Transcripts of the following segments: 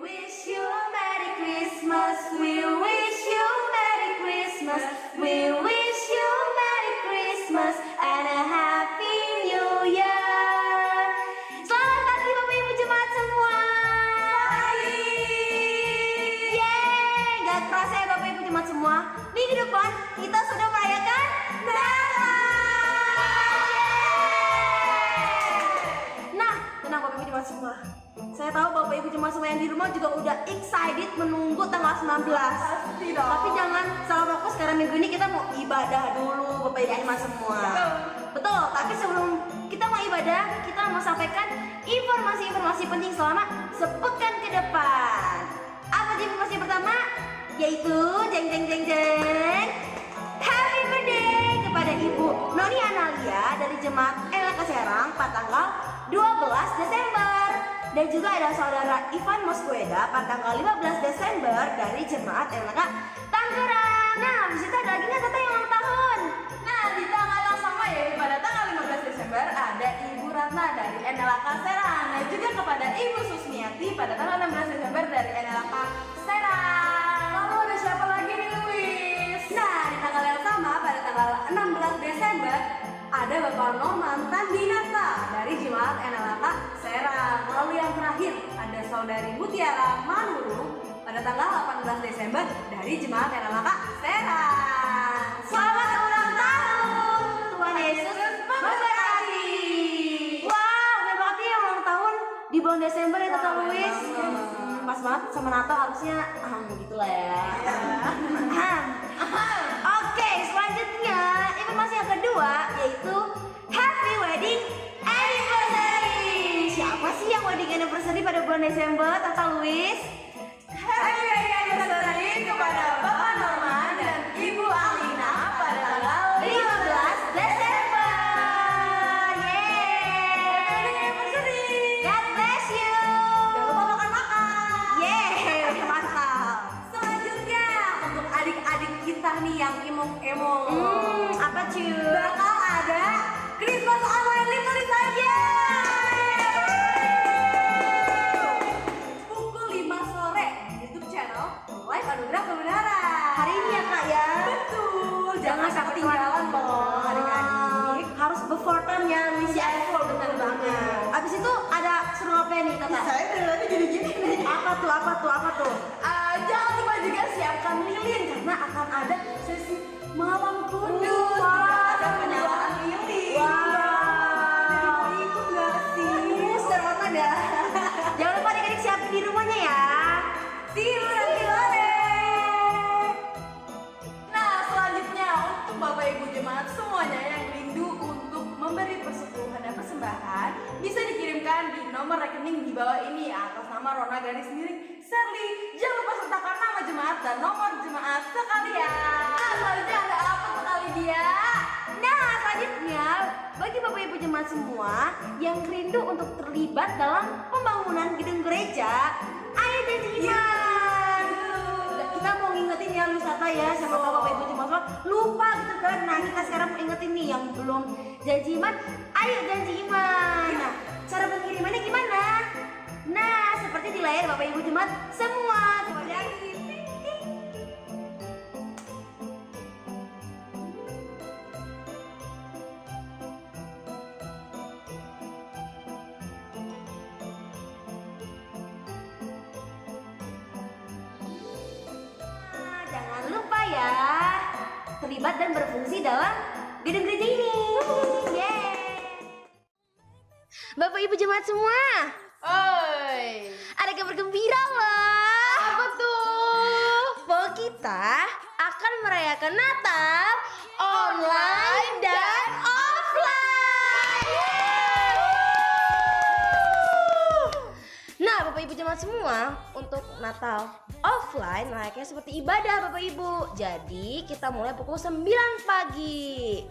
wish you a Merry Christmas. We wish you Merry Christmas. We wish you Merry Christmas and a Happy New Year. Selamat pagi Bapak Ibu jemaat semua. Yeay, gak kerasa ya Bapak Ibu jemaat semua. Minggu depan kita sudah merayakan Natal. Nah, tenang Bapak Ibu jemaat semua. Saya tahu Bapak Ibu jemaat semua yang di rumah juga udah excited menunggu tanggal 19. Tapi jangan salah fokus karena minggu ini kita mau ibadah dulu Bapak Ibu jemaat semua. Betul, tapi sebelum kita mau ibadah, kita mau sampaikan informasi-informasi penting selama sepekan ke depan. Apa sih informasi pertama? Yaitu jeng jeng jeng jeng Happy birthday kepada Ibu Noni Analia dari Jemaat LK Serang pada tanggal 12 Desember. Dan juga ada saudara Ivan Mosqueda pada tanggal 15 Desember dari Jemaat LK Tangerang. Nah, habis itu ada lagi nggak Tata yang ulang tahun? Nah, di tanggal yang sama yaitu pada tanggal 15 Desember ada Ibu Ratna dari NLK Serang. Dan juga kepada Ibu Susmiati pada tanggal 16 Desember dari NLK Serang. Lalu ada siapa lagi nih Luis? Nah, di tanggal yang sama pada tanggal 16 Desember ada Bapak Noman Tandinata dari Jemaat NLK Serang. Lalu yang terakhir ada Saudari Mutiara Manurung pada tanggal 18 Desember dari Jemaat NLK Serang. Selamat ulang tahun, Tuhan Yesus memberkati. Wah, bener banget ya ulang tahun di bulan Desember ya Tata Luis. Pas banget sama Natal harusnya gitulah ya. Oke, selanjutnya informasi yang kedua yaitu Happy Wedding Anniversary. Siapa sih yang wedding anniversary pada bulan Desember, Tata Luis? Happy Anniversary kepada Bapak Norman dan Ibu Alina pada tanggal 15 Desember. Yeay. God bless you. Jangan lupa makan-makan. Yeay, mantap. Selanjutnya untuk adik-adik kita nih yang emo-emo. Apa cuy? Bakal ada Christmas online literally saja. Pukul 5 sore di YouTube channel Live Anugerah Kebenaran. Hari ini ya Kak ya. Betul. Jangan sampai ketinggalan loh adik-adik. Harus before time ya Luis ya. Betul banget. Abis itu ada seru apa nih Tata? Saya dari tadi gini-gini nih. Apa tuh? Jangan lupa juga siapkan lilin karena akan ada sesi malam kudus. Wah. Juga ada penyalaan lilin. Wow. Jadi itu gak sih? Seru banget ya. Jangan lupa adik-adik siapin di rumahnya ya. See you nanti sore. Nah, selanjutnya untuk Bapak Ibu jemaat semuanya yang rindu untuk memberi persepuluhan dan persembahan bisa dikirimkan di nomor rekening di bawah ini atas nama Rona garis miring Serly. Jangan lupa sertakan nama jemaat dan nomor jemaat sekalian. Selanjutnya ada apa tuh kali dia? Nah, selanjutnya bagi Bapak Ibu jemaat semua yang rindu untuk terlibat dalam pembangunan gedung gereja, ayo janji iman. Kita mau ngingetin ya Lusata ya, siapa tahu Bapak Ibu jemaat semua lupa gitu kan. Nah, kita sekarang mau ingetin nih yang belum janji iman, ayo janji iman. Nah, cara pengirimannya gimana? Nah, seperti di layar Bapak Ibu jemaat semua. Kemudian jangan lupa ya terlibat dan berfungsi dalam gedung gereja ini. Yeay. Bapak Ibu jemaat semua, Oi. ada kabar gembira loh. Apa tuh? Bahwa kita akan merayakan Natal online dan offline. Nah, Bapak Ibu jemaat semua, untuk Natal offline layaknya seperti ibadah Bapak Ibu. Jadi kita mulai pukul 9 pagi.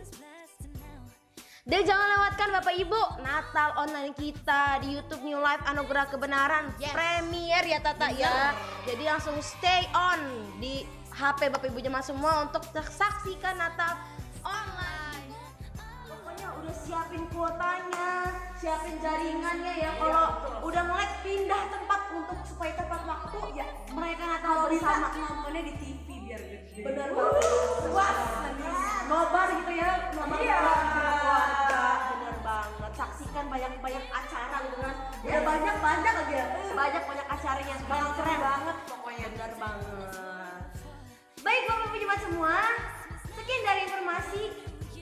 Dan jangan lewatkan Bapak Ibu Natal online kita di YouTube New Life Anugerah Kebenaran Premier ya Tata ya. Jadi langsung stay on di HP Bapak Ibu jemaat semua untuk saksikan Natal online. Pokoknya udah siapin kuotanya, siapin jaringannya ya. Kalau udah mulai pindah tempat untuk supaya tepat waktu sama nontonnya di TV biar gede. bener banget. Wah, Nobar gitu ya, nobar Iya. keluarga, bener banget. Saksikan banyak acara gitu kan. Udah banyak lagi ya, banyak acaranya, keren banget pokoknya, bener banget. Baik Bapak Ibu Jemaat semua, sekian dari informasi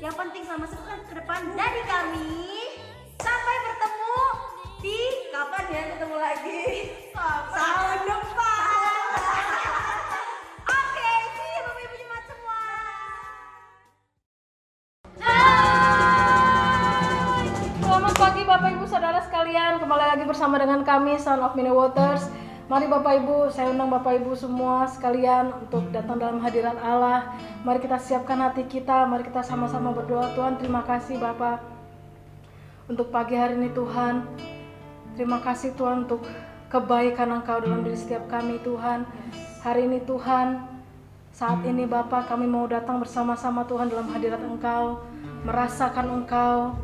yang penting selama sepekan ke depan dari kami. Sampai bertemu di kapan ya ketemu lagi? Tahun depan. Oke, see you Bapak Ibu Jemaat semua. Selamat pagi Bapak Ibu Saudara sekalian, kembali lagi bersama dengan kami Son of Many Waters. Mari Bapak Ibu, saya undang Bapak Ibu semua sekalian untuk datang dalam hadirat Allah. Mari kita siapkan hati kita, mari kita sama-sama berdoa. Tuhan, terima kasih Bapak untuk pagi hari ini Tuhan. Terima kasih Tuhan untuk kebaikan Engkau dalam diri setiap kami Tuhan. Hari ini Tuhan, saat ini Bapak kami mau datang bersama-sama Tuhan dalam hadirat Engkau, merasakan Engkau,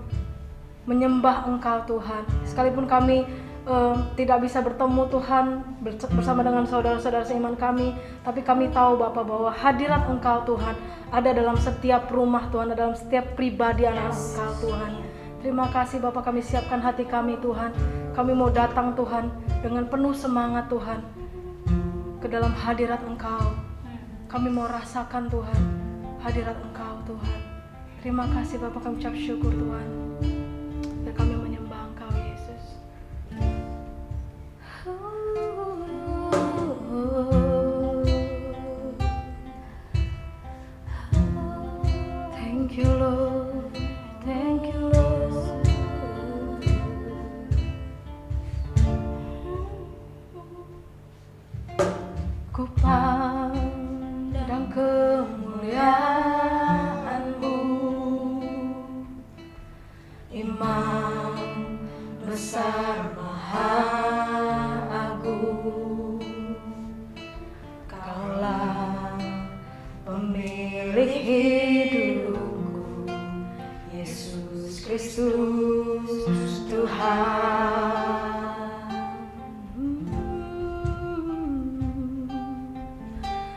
menyembah Engkau Tuhan. Sekalipun kami tidak bisa bertemu Tuhan bersama dengan saudara-saudara seiman kami, tapi kami tahu Bapak bahwa hadirat Engkau Tuhan ada dalam setiap rumah Tuhan, ada dalam setiap pribadi anak Engkau Tuhan. Terima kasih Bapak, kami siapkan hati kami Tuhan. Kami mau datang Tuhan dengan penuh semangat Tuhan ke dalam hadirat Engkau. Kami mau rasakan Tuhan hadirat Engkau Tuhan. Terima kasih Bapak, kami ucap syukur Tuhan. Dan kami menyembah Engkau Yesus. Thank you Lord, thank you Lord. Ku pandang kemuliaan-Mu, Imam besar maha agung. Kaulah pemilik hidupku, Yesus Kristus Tuhan.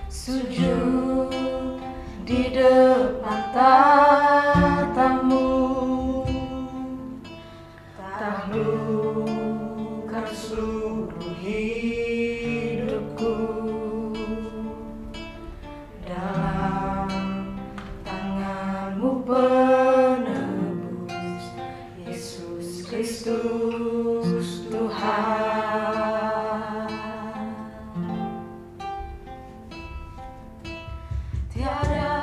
Sujud di depan tatamu, taklukkan seluruh hidupku. Dalam tangan-Mu penebus, Yesus Kristus Tuhan. Tiada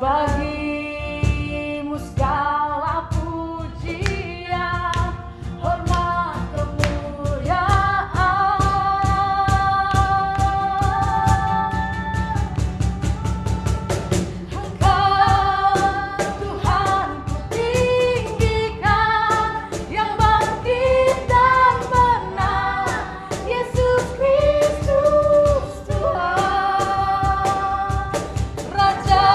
Bagimu segala pujian, hormat, kemuliaan. Engkau Tuhan ku tinggikan, yang bangkit dan menang, Yesus Kristus Tuhan. Raja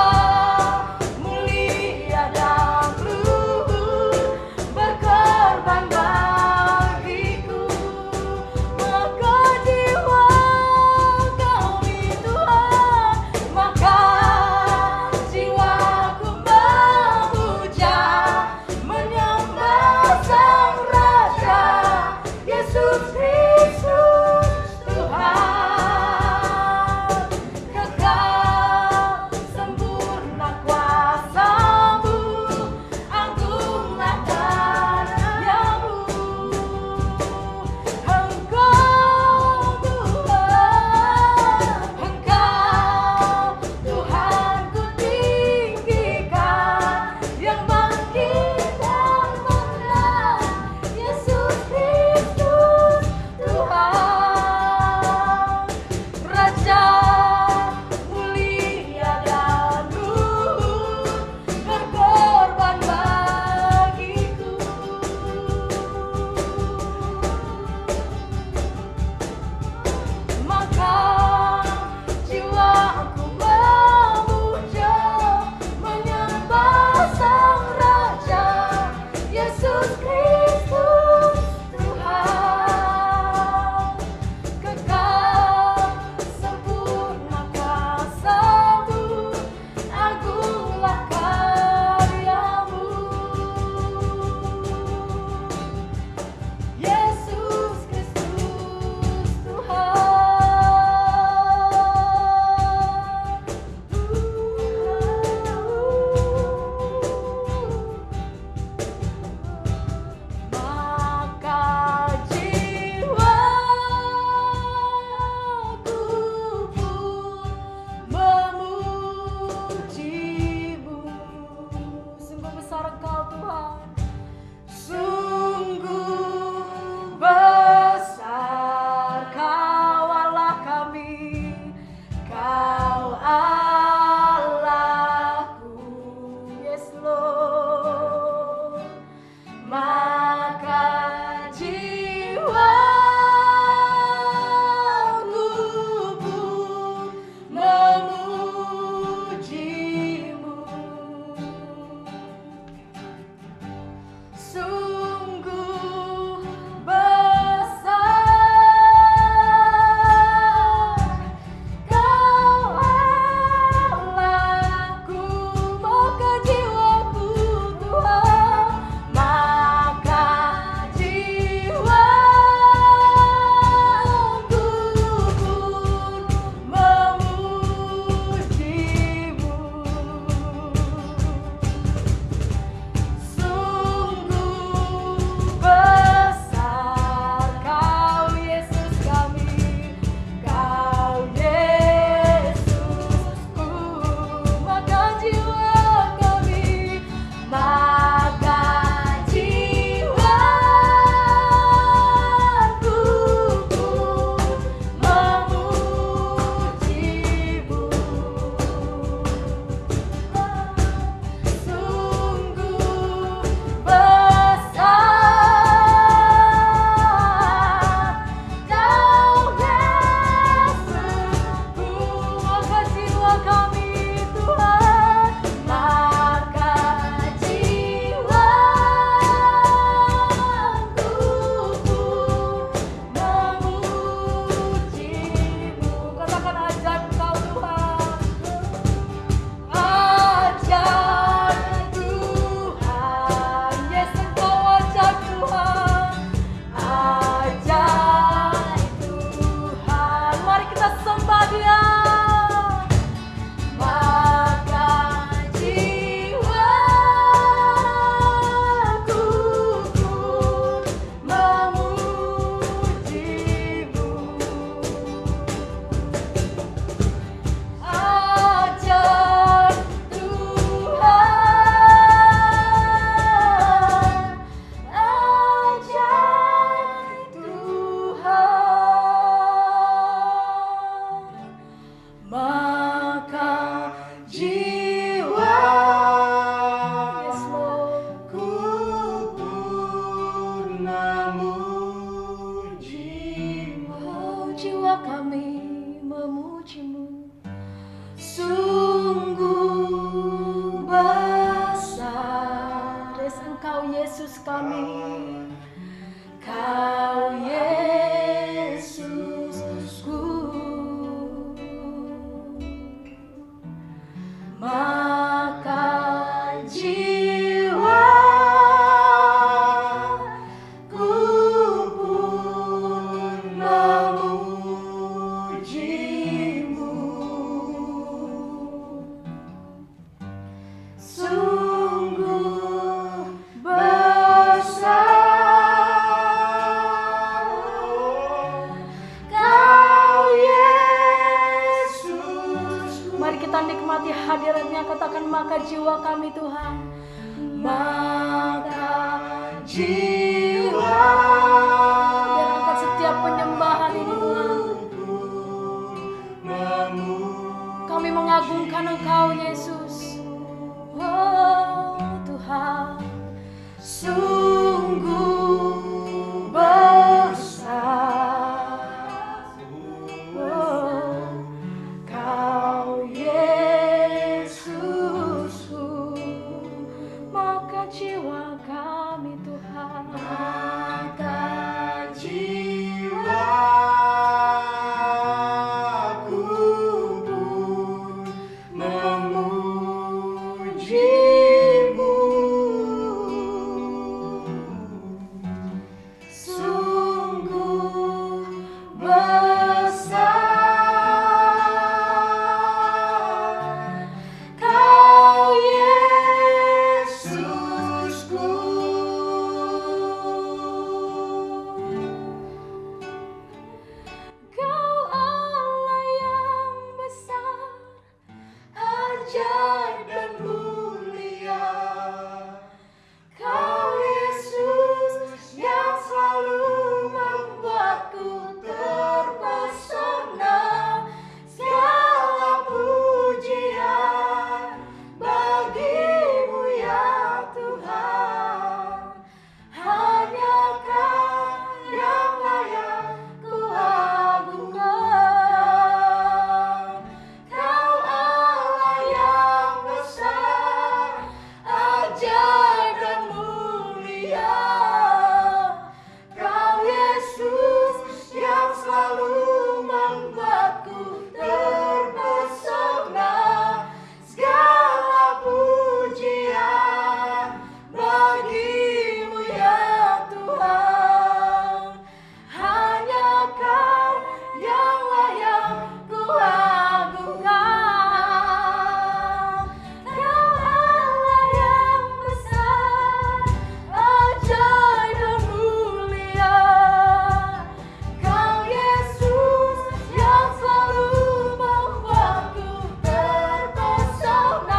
Kau Yesus kami, Kau Yesusku. Maka jiwaku pun memujimu. Sungguh besar Kau Yesus. Mari kita nikmati hadiratnya, katakan maka jiwa kami Tuhan, maka jiwa. Dan angkat setiap penyembahan ini Tuhan, kami mengagungkan Engkau Yesus. Oh Tuhan, sungguh besar Kau Yesusku. Maka jiwa kami Tuhan, maka jiwaku pun memujimu. Sungguh besar Kau Yesusku. Kau Allah yang besar, ajaib dan mulia. Kau Yesus yang selalu membuatku terpesona. Segala pujian bagimu ya Tuhan. Hanya Kau yang layak ku agungkan. Kau Allah yang besar, ajaib dan mulia. Kau Yesus yang selalu membuatku terpesona. Segala pujian bagimu ya Tuhan. Hanya Kau yang layak ku agungkan. Kau Allah yang besar, ajaib dan mulia. Kau Yesus yang selalu membuatku terpesona.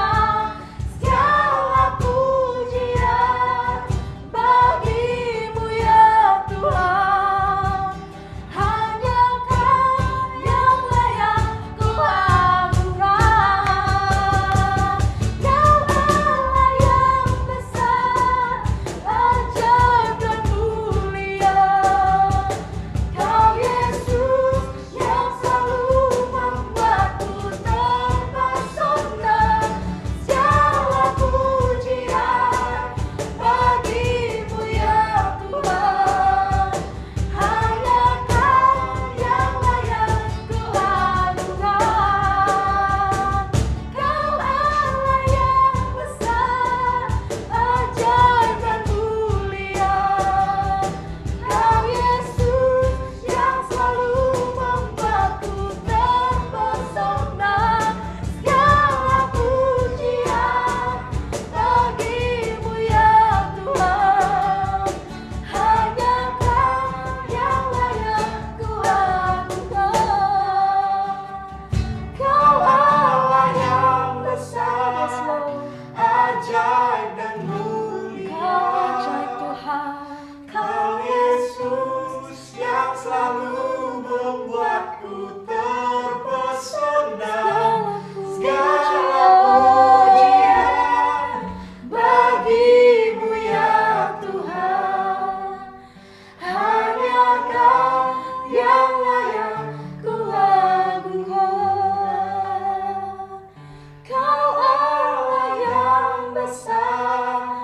Segala pujian bagimu ya Tuhan. Hanya Kau yang layak ku agungkan. Kau Allah yang besar, ajaib dan mulia. Kau Yesus yang selalu membuatku terpesona. Segala pujian bagimu ya Tuhan. Hanya Kau yang layak ku agungkan. Kau Allah yang besar, ajaib dan mulia. Kau Yesus yang selalu membuatku terpesona. Segala pujian bagimu ya Tuhan. Hanya Kau yang layak ku agungkan. Kau Allah yang besar, ajaib dan mulia. Kau ajaib Tuhan. Kau Yesus yang selalu membuatku terpesona. Segala pujian bagimu ya Tuhan. Hanya Kau yang layak ku agungkan. Kau Allah yang besar,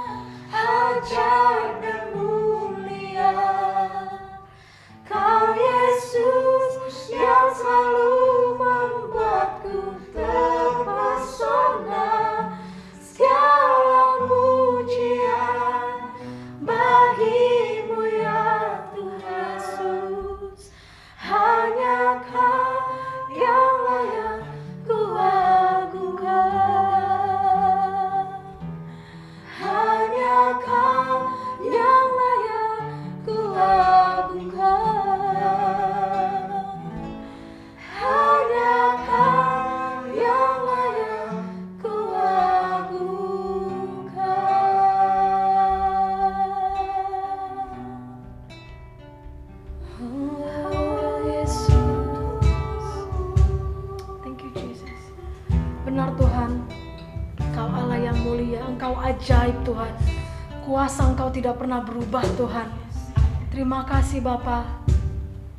ajaib Tuhan. Kuasa Engkau tidak pernah berubah Tuhan. Terima kasih Bapa.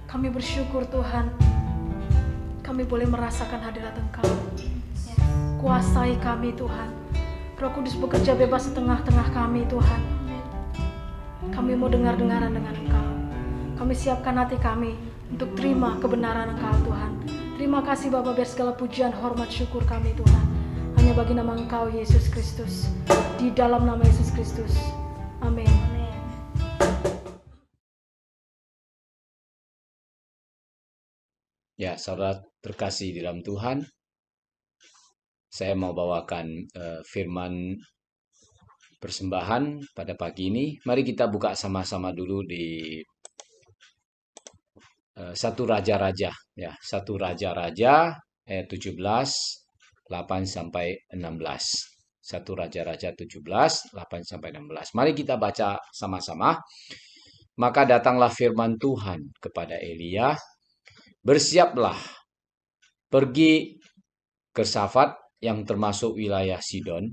Kami bersyukur Tuhan. Kami boleh merasakan hadirat Engkau. Kuasai kami Tuhan. Roh Kudus bekerja bebas di tengah-tengah kami Tuhan. Kami mau dengar-dengaran dengan Engkau. Kami siapkan hati kami untuk terima kebenaran Engkau Tuhan. Terima kasih Bapa, biar segala pujian, hormat, syukur kami Tuhan hanya bagi nama Engkau Yesus Kristus. Di dalam nama Yesus Kristus. Amin. Ya, saudara terkasih di dalam Tuhan, saya mau bawakan firman persembahan pada pagi ini. Mari kita buka sama-sama dulu di Satu Raja-Raja, ya, Satu Raja-Raja ayat 17, 8 sampai 16. Satu Raja-Raja 17, 8 sampai 16. Mari kita baca sama-sama. Maka datanglah firman Tuhan kepada Elia, bersiaplah, pergi ke Safat yang termasuk wilayah Sidon,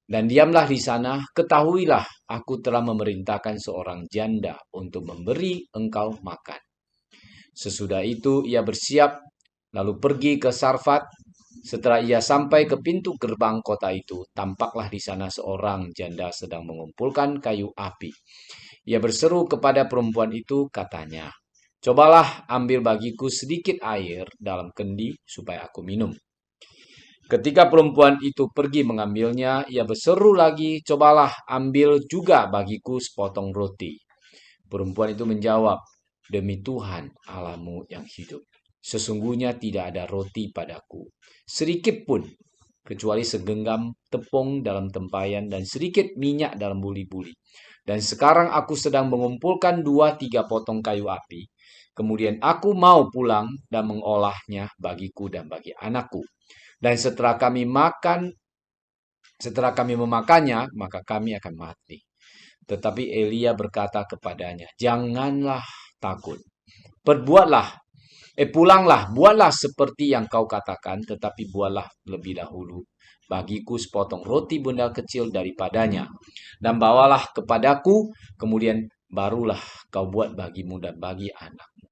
dan diamlah di sana. Ketahuilah, aku telah memerintahkan seorang janda untuk memberi engkau makan. Sesudah itu ia bersiap, lalu pergi ke Sarfat. Setelah ia sampai ke pintu gerbang kota itu, tampaklah di sana seorang janda sedang mengumpulkan kayu api. Ia berseru kepada perempuan itu, katanya, cobalah ambil bagiku sedikit air dalam kendi supaya aku minum. Ketika perempuan itu pergi mengambilnya, ia berseru lagi, cobalah ambil juga bagiku sepotong roti. Perempuan itu menjawab, demi Tuhan Allahmu yang hidup, sesungguhnya tidak ada roti padaku, sedikit pun, kecuali segenggam tepung dalam tempayan dan sedikit minyak dalam buli-buli. Dan sekarang aku sedang mengumpulkan 2-3 potong kayu api. Kemudian aku mau pulang dan mengolahnya bagiku dan bagi anakku. Dan setelah kami memakannya, maka kami akan mati. Tetapi Elia berkata kepadanya, janganlah takut. Pulanglah, buatlah seperti yang kau katakan, tetapi buatlah lebih dahulu bagiku sepotong roti bundal kecil daripadanya, dan bawalah kepadaku, kemudian barulah kau buat bagimu dan bagi anakmu.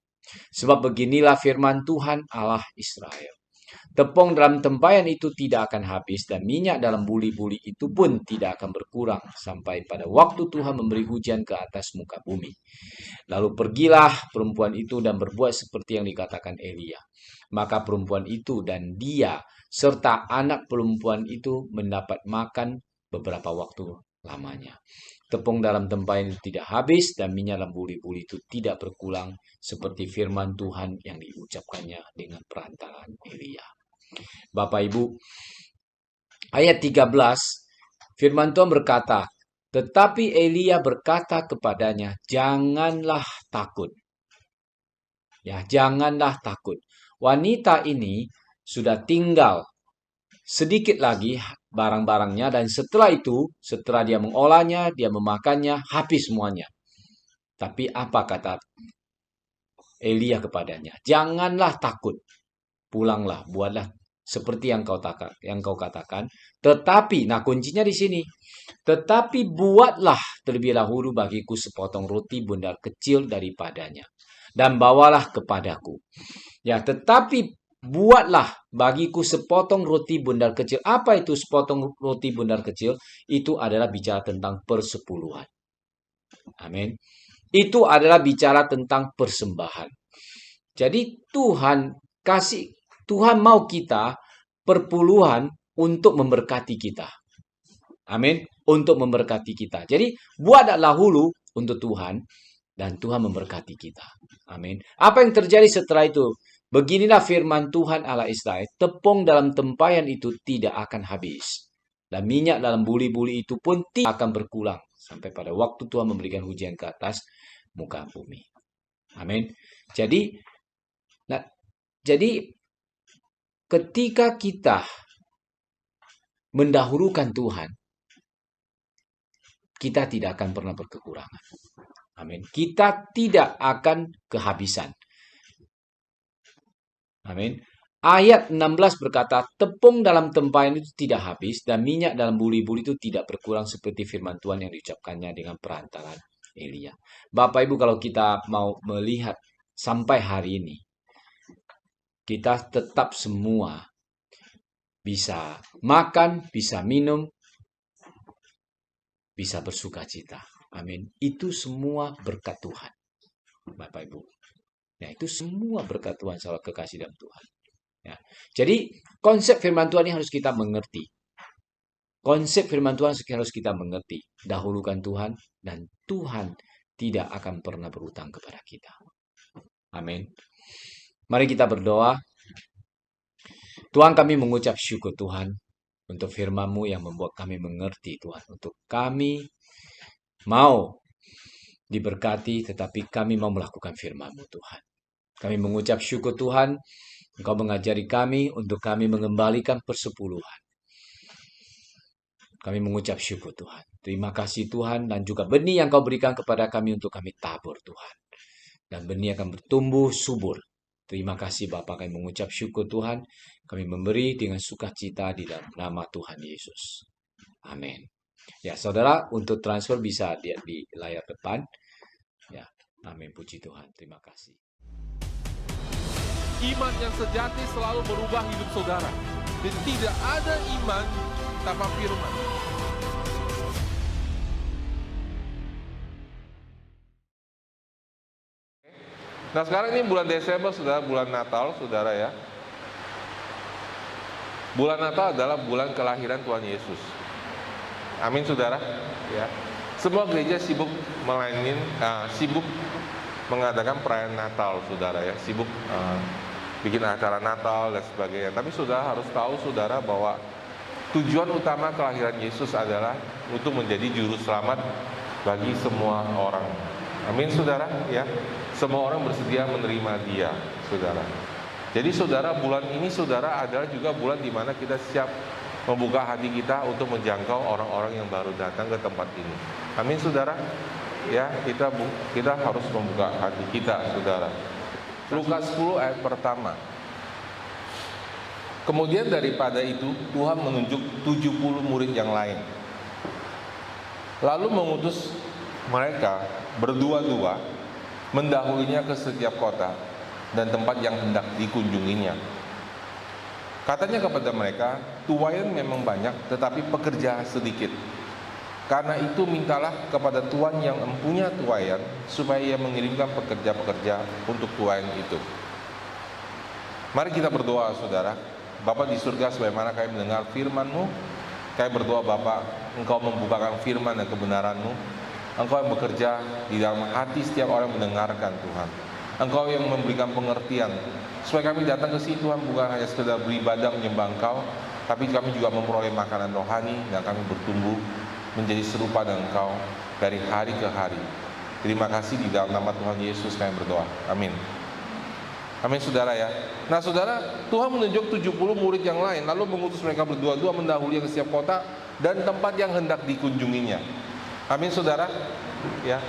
Sebab beginilah firman Tuhan Allah Israel. Tepung dalam tempayan itu tidak akan habis, dan minyak dalam buli-buli itu pun tidak akan berkurang, sampai pada waktu Tuhan memberi hujan ke atas muka bumi. Lalu pergilah perempuan itu dan berbuat seperti yang dikatakan Elia. Maka perempuan itu dan dia serta anak perempuan itu mendapat makan beberapa waktu lamanya. Tepung dalam tempayan itu tidak habis, dan minyak dalam buli-buli itu tidak berkurang, seperti firman Tuhan yang diucapkannya dengan perantaraan Elia. Bapak Ibu, ayat 13, firman Tuhan berkata, tetapi Elia berkata kepadanya, janganlah takut. Ya, janganlah takut. Wanita ini sudah tinggal sedikit lagi barang-barangnya, dan setelah itu, setelah dia mengolahnya, dia memakannya, habis semuanya. Tapi apa kata Elia kepadanya? Janganlah takut. Pulanglah, buatlah seperti yang kau katakan. Tetapi, nah kuncinya di sini. Tetapi buatlah terlebih dahulu bagiku sepotong roti bundal kecil daripadanya, dan bawalah kepadaku. Ya, tetapi buatlah bagiku sepotong roti bundal kecil. Apa itu sepotong roti bundal kecil? Itu adalah bicara tentang persepuluhan. Amin. Itu adalah bicara tentang persembahan. Jadi Tuhan mau kita perpuluhan untuk memberkati kita. Amin. Untuk memberkati kita. Jadi buatlah dahulu untuk Tuhan, dan Tuhan memberkati kita. Amin. Apa yang terjadi setelah itu? Beginilah firman Tuhan Allah Israel, tepung dalam tempayan itu tidak akan habis, dan minyak dalam buli-buli itu pun tidak akan berkurang, sampai pada waktu Tuhan memberikan hujan ke atas muka bumi. Amin. Jadi ketika kita mendahulukan Tuhan, kita tidak akan pernah berkekurangan. Amin. Kita tidak akan kehabisan. Amin. Ayat 16 berkata, tepung dalam tempayan itu tidak habis dan minyak dalam buli-buli itu tidak berkurang seperti firman Tuhan yang diucapkannya dengan perantaraan Elia. Bapak Ibu, kalau kita mau melihat sampai hari ini, kita tetap semua bisa makan, bisa minum, bisa bersuka cita. Amin. Itu semua berkat Tuhan, Bapak Ibu. Ya, itu semua berkat Tuhan, sahabat kekasih dalam Tuhan. Ya. Jadi konsep firman Tuhan ini harus kita mengerti. Konsep firman Tuhan harus kita mengerti. Dahulukan Tuhan dan Tuhan tidak akan pernah berutang kepada kita. Amin. Mari kita berdoa. Tuhan, kami mengucap syukur Tuhan untuk firman-Mu yang membuat kami mengerti Tuhan. Untuk kami mau diberkati tetapi kami mau melakukan firman-Mu Tuhan. Kami mengucap syukur Tuhan. Engkau mengajari kami untuk kami mengembalikan persepuluhan. Kami mengucap syukur Tuhan. Terima kasih Tuhan dan juga benih yang Kau berikan kepada kami untuk kami tabur Tuhan. Dan benih akan bertumbuh subur. Terima kasih Bapa, kami mengucap syukur Tuhan. Kami memberi dengan sukacita di dalam nama Tuhan Yesus. Amin. Ya saudara, untuk transfer bisa lihat di layar depan. Ya, amin, puji Tuhan. Terima kasih. Iman yang sejati selalu merubah hidup saudara. Dan tidak ada iman tanpa firman. Nah sekarang ini bulan Desember, saudara, bulan Natal, saudara ya. Bulan Natal adalah bulan kelahiran Tuhan Yesus. Amin, saudara. Ya. Semua gereja sibuk sibuk mengadakan perayaan Natal, saudara ya. Sibuk bikin acara Natal dan sebagainya. Tapi saudara harus tahu, saudara, bahwa tujuan utama kelahiran Yesus adalah untuk menjadi juru selamat bagi semua orang. Amin, saudara ya. Semua orang bersedia menerima Dia, saudara. Jadi saudara, bulan ini saudara adalah juga bulan di mana kita siap membuka hati kita untuk menjangkau orang-orang yang baru datang ke tempat ini. Amin, saudara. Ya, kita harus membuka hati kita, saudara. Lukas 10 ayat pertama. Kemudian daripada itu Tuhan menunjuk 70 murid yang lain. Lalu mengutus mereka berdua-dua mendahulinya ke setiap kota dan tempat yang hendak dikunjunginya. Katanya kepada mereka, tuaian memang banyak tetapi pekerja sedikit. Karena itu mintalah kepada Tuhan yang empunya tuaian supaya Ia mengirimkan pekerja-pekerja untuk tuaian itu. Mari kita berdoa, saudara. Bapa di surga, sebagaimana kami mendengar firman-Mu, kami berdoa Bapa, Engkau membukakan firman dan kebenaran-Mu. Engkau yang bekerja di dalam hati setiap orang yang mendengarkan, Tuhan. Engkau yang memberikan pengertian supaya kami datang ke sini, Tuhan, bukan hanya sekedar beribadah menyembah Engkau, tapi kami juga memperoleh makanan rohani dan kami bertumbuh menjadi serupa dengan Engkau dari hari ke hari. Terima kasih, di dalam nama Tuhan Yesus kami berdoa. Amin. Amin, saudara ya. Nah saudara, Tuhan menunjuk 70 murid yang lain, lalu mengutus mereka berdua-dua mendahului ke setiap kota dan tempat yang hendak dikunjunginya. Amin, saudara. Ya.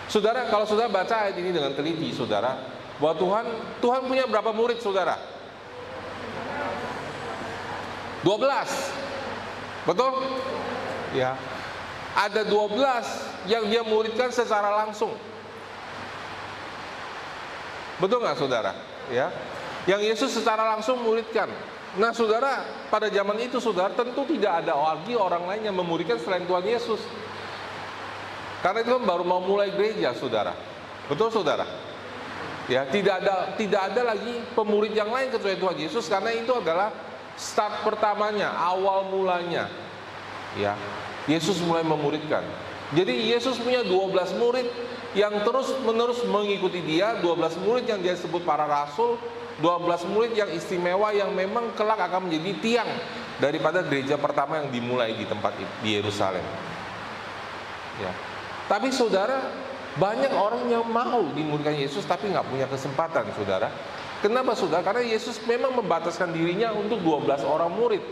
Saudara, kalau saudara baca ayat ini dengan teliti, saudara, bahwa Tuhan punya berapa murid, saudara? 12. Betul? Ya. Ada 12 yang Dia muridkan secara langsung. Betul nggak, saudara? Ya. Yang Yesus secara langsung muridkan. Nah, saudara, pada zaman itu, saudara, tentu tidak ada lagi orang lain yang memuridkan selain Tuhan Yesus. Karena itu baru mau mulai gereja, saudara. Betul, saudara? Ya, tidak ada lagi pemurid yang lain kecuali Tuhan Yesus, karena itu adalah start pertamanya, awal mulanya. Ya. Yesus mulai memuridkan. Jadi Yesus punya 12 murid yang terus-menerus mengikuti Dia, 12 murid yang Dia sebut para rasul, 12 murid yang istimewa yang memang kelak akan menjadi tiang daripada gereja pertama yang dimulai di tempat di Yerusalem. Ya. Tapi saudara, banyak orang yang mau dimuridkan Yesus tapi nggak punya kesempatan, saudara. Kenapa, saudara? Karena Yesus memang membataskan dirinya untuk 12 orang murid.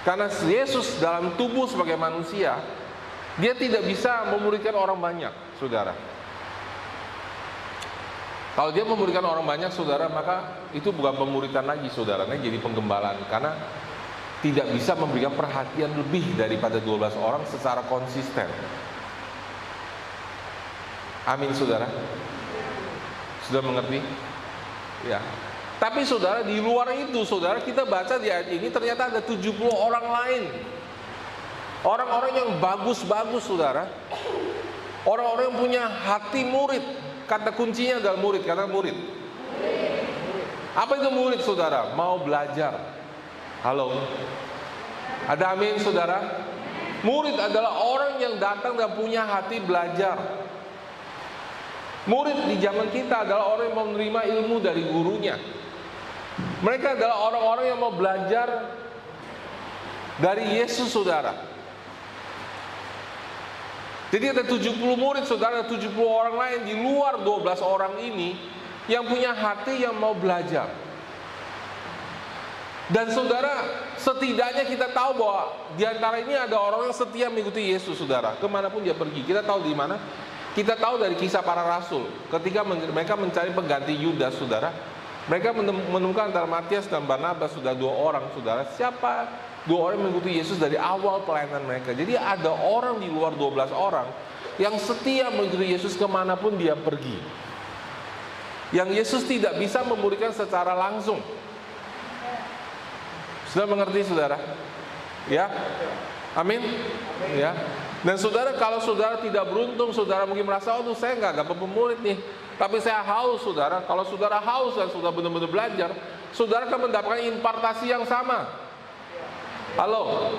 Karena Yesus dalam tubuh sebagai manusia, Dia tidak bisa memuridkan orang banyak, saudara. Kalau dia memuridkan orang banyak, saudara, maka itu bukan pemuridan lagi, saudara, jadi penggembalaan. Karena tidak bisa memberikan perhatian lebih daripada 12 orang secara konsisten. Amin, saudara. Sudah mengerti? Ya. Tapi saudara, di luar itu, saudara, kita baca di ayat ini ternyata ada 70 orang lain. Orang-orang yang bagus-bagus, saudara. Orang-orang yang punya hati murid. Kata kuncinya adalah murid, kata murid. Apa itu murid, saudara? Mau belajar. Halo? Ada amin, saudara? Murid adalah orang yang datang dan punya hati belajar. Murid di zaman kita adalah orang yang mau menerima ilmu dari gurunya. Mereka adalah orang-orang yang mau belajar dari Yesus, saudara. Jadi ada 70 murid, saudara, 70 orang lain di luar 12 orang ini yang punya hati yang mau belajar. Dan saudara, setidaknya kita tahu bahwa di antara ini ada orang yang setia mengikuti Yesus, saudara. Kemanapun dia pergi, kita tahu di mana? Kita tahu dari kisah para rasul. Ketika mereka mencari pengganti Yudas, saudara, mereka menemukan antara Matius dan Barnabas, sudah 2 orang, saudara. Siapa 2 orang yang mengikuti Yesus dari awal pelayanan mereka. Jadi ada orang di luar 12 orang yang setia mengikuti Yesus kemanapun dia pergi. Yang Yesus tidak bisa memuridkan secara langsung. Sudah mengerti, saudara? Ya, amin. Ya. Dan saudara, kalau saudara tidak beruntung, saudara mungkin merasa, oh saya nggak dapat pemurid nih. Tapi saya haus, saudara. Kalau saudara haus dan sudah benar-benar belajar, saudara akan mendapatkan impartasi yang sama. Halo?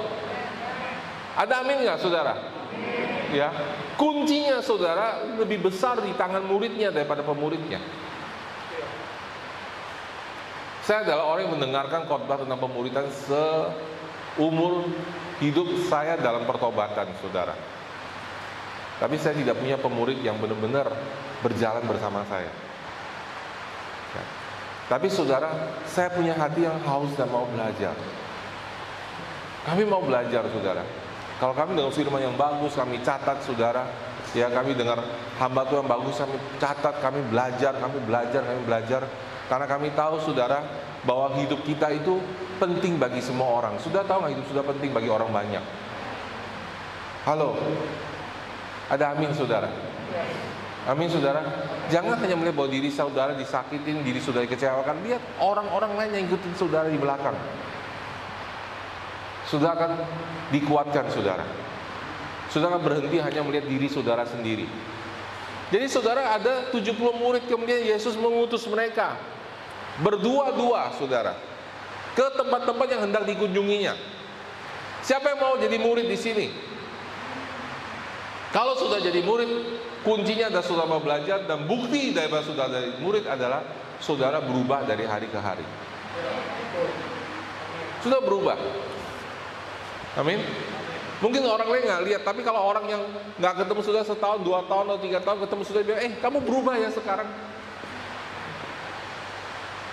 Ada amin nggak, saudara? Ya. Kuncinya, saudara, lebih besar di tangan muridnya daripada pemuridnya. Saya adalah orang yang mendengarkan khotbah tentang pemuridan seumur hidup saya dalam pertobatan, saudara. Tapi saya tidak punya pemurid yang benar-benar berjalan bersama saya. Ya. Tapi saudara, saya punya hati yang haus dan mau belajar. Kami mau belajar, saudara. Kalau kami dengar firman yang bagus, kami catat, saudara. Ya, kami dengar hamba Tuhan yang bagus, kami catat, kami belajar. Karena kami tahu, saudara, bahwa hidup kita itu penting bagi semua orang. Sudah tahu nggak hidup sudah penting bagi orang banyak? Halo? Ada amin, saudara? Amin, saudara. Jangan hanya melihat bahwa diri saudara disakitin, diri saudara dikecewakan. Lihat orang-orang lain yang ikutin saudara di belakang. Saudara akan dikuatkan, saudara. Saudara akan berhenti hanya melihat diri saudara sendiri. Jadi saudara, ada 70 murid, kemudian Yesus mengutus mereka berdua-dua, saudara, ke tempat-tempat yang hendak dikunjunginya. Siapa yang mau jadi murid di sini? Kalau sudah jadi murid, kuncinya adalah saudara mau belajar, dan bukti daripada saudara jadi murid adalah saudara berubah dari hari ke hari. Sudah berubah. Amin. Mungkin orang lain nggak lihat, tapi kalau orang yang nggak ketemu sudah setahun, 2 tahun, atau 3 tahun ketemu sudah bilang, kamu berubah ya sekarang.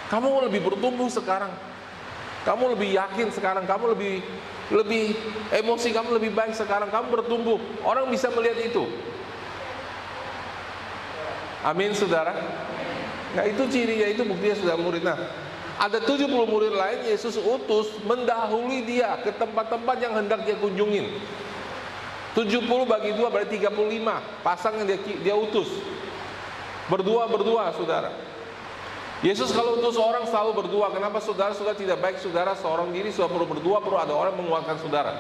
Kamu lebih bertumbuh sekarang. Kamu lebih yakin sekarang. Kamu lebih emosi kamu lebih baik sekarang. Kamu bertumbuh. Orang bisa melihat itu. Amin, saudara. Nah, itu cirinya, itu buktinya sudah murid. Nah, ada 70 murid lain Yesus utus mendahului dia ke tempat-tempat yang hendak dia kunjungin. 70 bagi 2 berarti 35 pasang yang dia utus. Berdua, saudara. Yesus kalau utus orang selalu berdua. Kenapa, saudara? Sudah tidak baik, saudara, seorang diri sudah perlu berdua, perlu ada orang menguatkan saudara.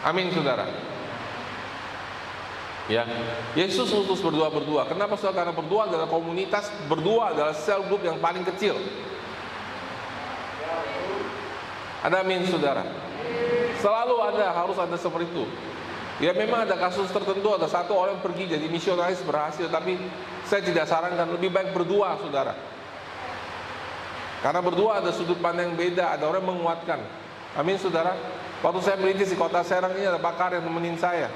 Amin, saudara. Ya, Yesus utus berdua. Kenapa, saudara? Karena berdua adalah komunitas, berdua adalah sel group yang paling kecil. Ada amin, saudara. Selalu ada, harus ada seperti itu. Ya, memang ada kasus tertentu, ada satu orang pergi jadi misionaris berhasil, tapi saya tidak sarankan, lebih baik berdua, saudara. Karena berdua ada sudut pandang yang beda, ada orang menguatkan. Amin, saudara. Waktu saya merintis di kota Serang ini, ada pakar yang nemenin saya.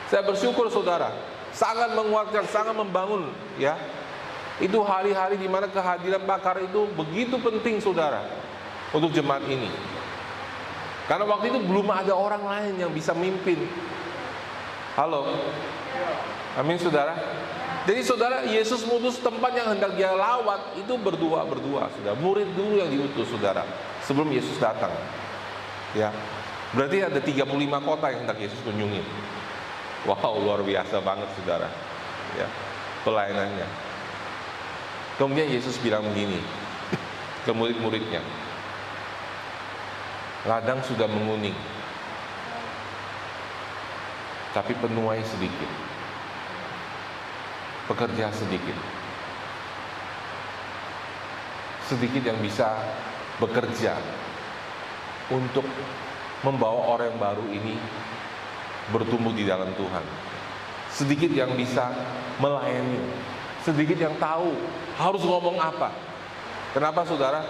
Saya bersyukur, saudara, sangat menguatkan, sangat membangun, ya. Itu hari-hari di mana kehadiran pakar itu begitu penting, saudara, untuk jemaat ini. Karena waktu itu belum ada orang lain yang bisa mimpin. Halo. Amin, saudara. Jadi saudara, Yesus mutus tempat yang hendak dia lawat itu berdua, sudah. Murid dulu yang diutus, saudara, sebelum Yesus datang. Ya, berarti ada 35 kota yang hendak Yesus kunjungi. Wow, luar biasa banget, saudara. Ya, pelayanannya. Kemudian Yesus bilang begini ke murid-muridnya, ladang sudah menguning, tapi penuai sedikit, pekerja sedikit. Sedikit yang bisa bekerja untuk membawa orang yang baru ini bertumbuh di dalam Tuhan. Sedikit yang bisa melayani, sedikit yang tahu harus ngomong apa. Kenapa saudara?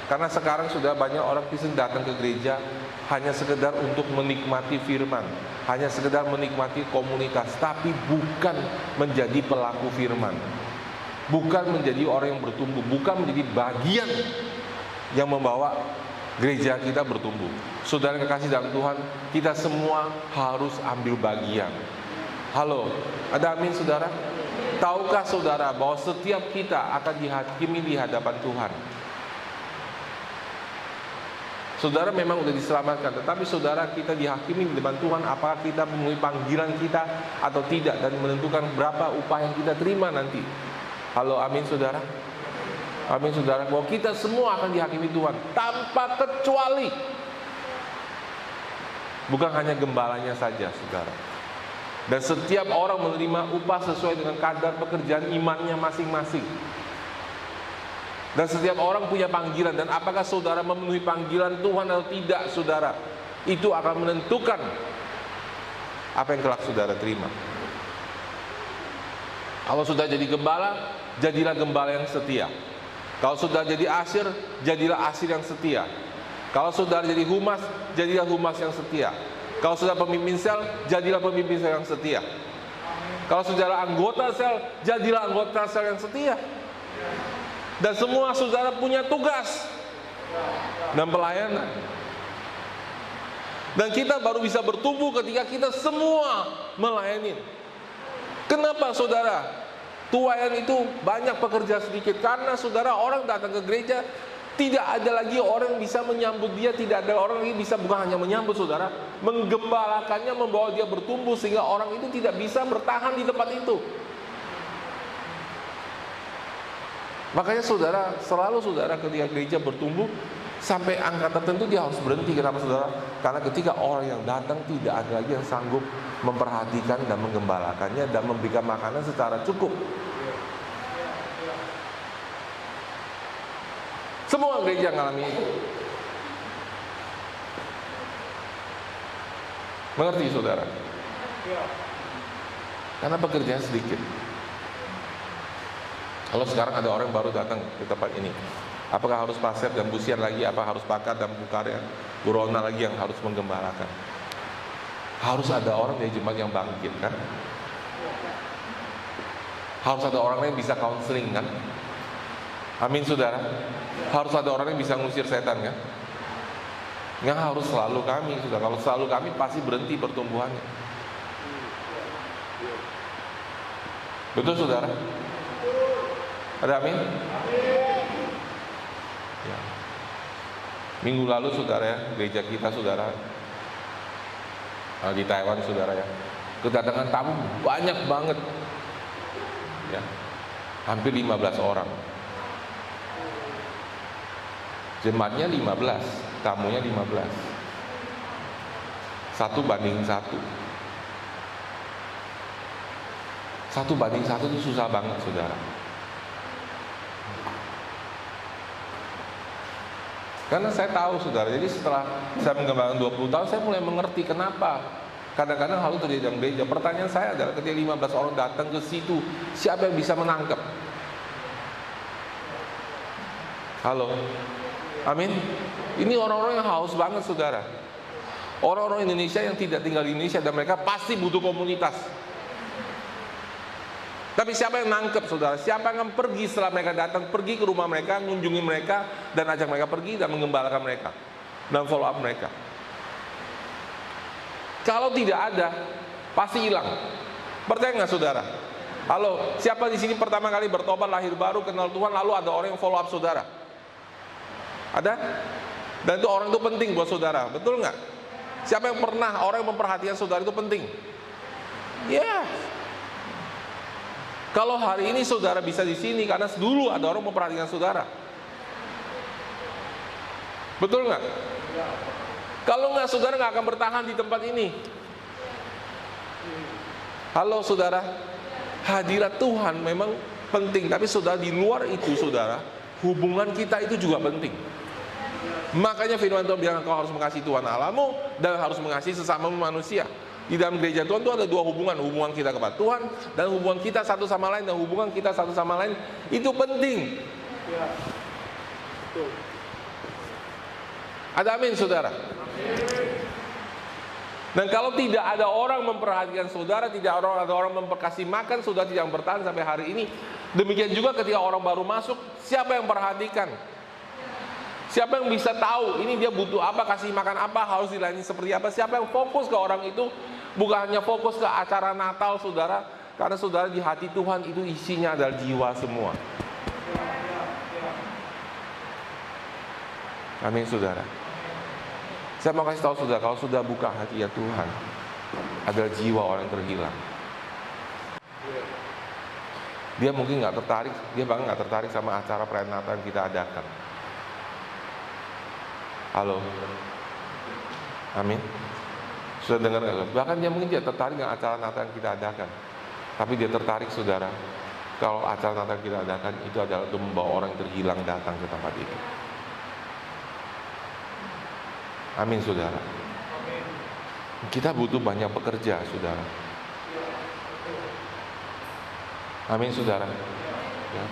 Karena sekarang sudah banyak orang Kristen datang ke gereja hanya sekedar untuk menikmati firman, hanya sekedar menikmati komunitas, tapi bukan menjadi pelaku firman, bukan menjadi orang yang bertumbuh, bukan menjadi bagian yang membawa gereja kita bertumbuh. Saudara kekasih dalam Tuhan, kita semua harus ambil bagian. Halo, ada amin saudara? Tahukah saudara bahwa setiap kita akan dihakimi di hadapan Tuhan? Saudara memang sudah diselamatkan, tetapi saudara kita dihakimi di depan Tuhan apakah kita memenuhi panggilan kita atau tidak, dan menentukan berapa upah yang kita terima nanti. Halo, amin saudara? Amin saudara, bahwa kita semua akan dihakimi Tuhan tanpa kecuali. Bukan hanya gembalanya saja, saudara. Dan setiap orang menerima upah sesuai dengan kadar pekerjaan imannya masing-masing. Dan setiap orang punya panggilan, dan apakah saudara memenuhi panggilan Tuhan atau tidak, saudara, itu akan menentukan apa yang kelak saudara terima. Kalau sudah jadi gembala, jadilah gembala yang setia. Kalau sudah jadi asir, jadilah asir yang setia. Kalau sudah jadi humas, jadilah humas yang setia. Kalau sudah pemimpin sel, jadilah pemimpin sel yang setia. Kalau saudara anggota sel, jadilah anggota sel yang setia. Dan semua saudara punya tugas dan pelayanan. Dan kita baru bisa bertumbuh ketika kita semua melayani. Kenapa saudara? Tuayan itu banyak, pekerja sedikit. Karena saudara, orang datang ke gereja, tidak ada lagi orang yang bisa menyambut dia. Tidak ada orang yang bisa, bukan hanya menyambut saudara, menggembalakannya, membawa dia bertumbuh, sehingga orang itu tidak bisa bertahan di tempat itu. Makanya saudara, selalu saudara ketika gereja bertumbuh sampai angka tertentu dia harus berhenti. Kenapa saudara? Karena ketika orang yang datang tidak ada lagi yang sanggup memperhatikan dan menggembalakannya dan memberikan makanan secara cukup. Semua gereja mengalami itu. Mengerti saudara? Karena pekerjaan sedikit. Kalau sekarang ada orang baru datang ke tempat ini, apakah harus Pasep dan Busian lagi? Apa harus Pakat dan Bukarya, Burona lagi yang harus menggembalakan? Harus ada orang dari jemaat yang bangkit, kan? Harus ada orang yang bisa counseling, kan? Amin saudara. Harus ada orang yang bisa ngusir setan, kan? Nggak harus selalu kami, saudara. Kalau selalu kami pasti berhenti pertumbuhannya. Betul saudara? Ada amin? Ya. Minggu lalu saudara ya, gereja kita saudara di Taiwan saudara ya, kedatangan tamu banyak banget ya, hampir 15 orang. Jemaatnya 15, tamunya 15. 1 banding 1. 1 banding 1 itu susah banget saudara. Karena saya tahu saudara, jadi setelah saya mengembangkan 20 tahun, saya mulai mengerti kenapa kadang-kadang hal itu terjadi dalam gereja. Pertanyaan saya adalah ketika 15 orang datang ke situ, siapa yang bisa menangkap? Halo, amin. Ini orang-orang yang haus banget saudara. Orang-orang Indonesia yang tidak tinggal di Indonesia, dan mereka pasti butuh komunitas. Tapi siapa yang nangkep saudara? Siapa yang pergi setelah mereka datang, pergi ke rumah mereka, mengunjungi mereka, dan ajak mereka pergi dan menggembalakan mereka dan follow up mereka? Kalau tidak ada, pasti hilang. Percaya nggak saudara? Halo, siapa di sini pertama kali bertobat, lahir baru, kenal Tuhan, lalu ada orang yang follow up saudara? Ada? Dan itu orang itu penting buat saudara, betul nggak? Siapa yang pernah orang yang memperhatikan saudara itu penting? Ya. Kalau hari ini saudara bisa di sini karena dulu ada orang memperhatikan saudara. Betul nggak? Kalau nggak, saudara nggak akan bertahan di tempat ini. Halo saudara, hadirat Tuhan memang penting, tapi saudara di luar itu saudara, hubungan kita itu juga penting. Makanya firman Tuhan bilang kau harus mengasihi Tuhan Allahmu dan harus mengasihi sesama manusia. Di dalam gereja Tuhan itu ada dua hubungan, hubungan kita kepada Tuhan dan hubungan kita satu sama lain, dan hubungan kita satu sama lain itu penting. Ada amin saudara? Dan kalau tidak ada orang memperhatikan saudara, tidak ada orang memperkasih makan, saudara tidak bertahan sampai hari ini. Demikian juga ketika orang baru masuk, siapa yang perhatikan? Siapa yang bisa tahu ini dia butuh apa, kasih makan apa, harus dilayani seperti apa? Siapa yang fokus ke orang itu? Bukan hanya fokus ke acara Natal saudara, karena saudara di hati Tuhan itu isinya adalah jiwa semua. Amin saudara. Saya mau kasih tahu saudara, kalau sudah buka hati ya Tuhan, adalah jiwa orang yang terhilang. Dia mungkin nggak tertarik, dia bahkan nggak tertarik sama acara perayaan Natal yang kita adakan. Halo, amin. Sudah dengar nggak? Bahkan dia mungkin tidak tertarik dengan acara Natal yang kita adakan, tapi dia tertarik saudara, kalau acara Natal yang kita adakan itu adalah untuk membawa orang yang terhilang datang ke tempat itu. Amin saudara. Kita butuh banyak pekerja saudara. Amin saudara. Ya.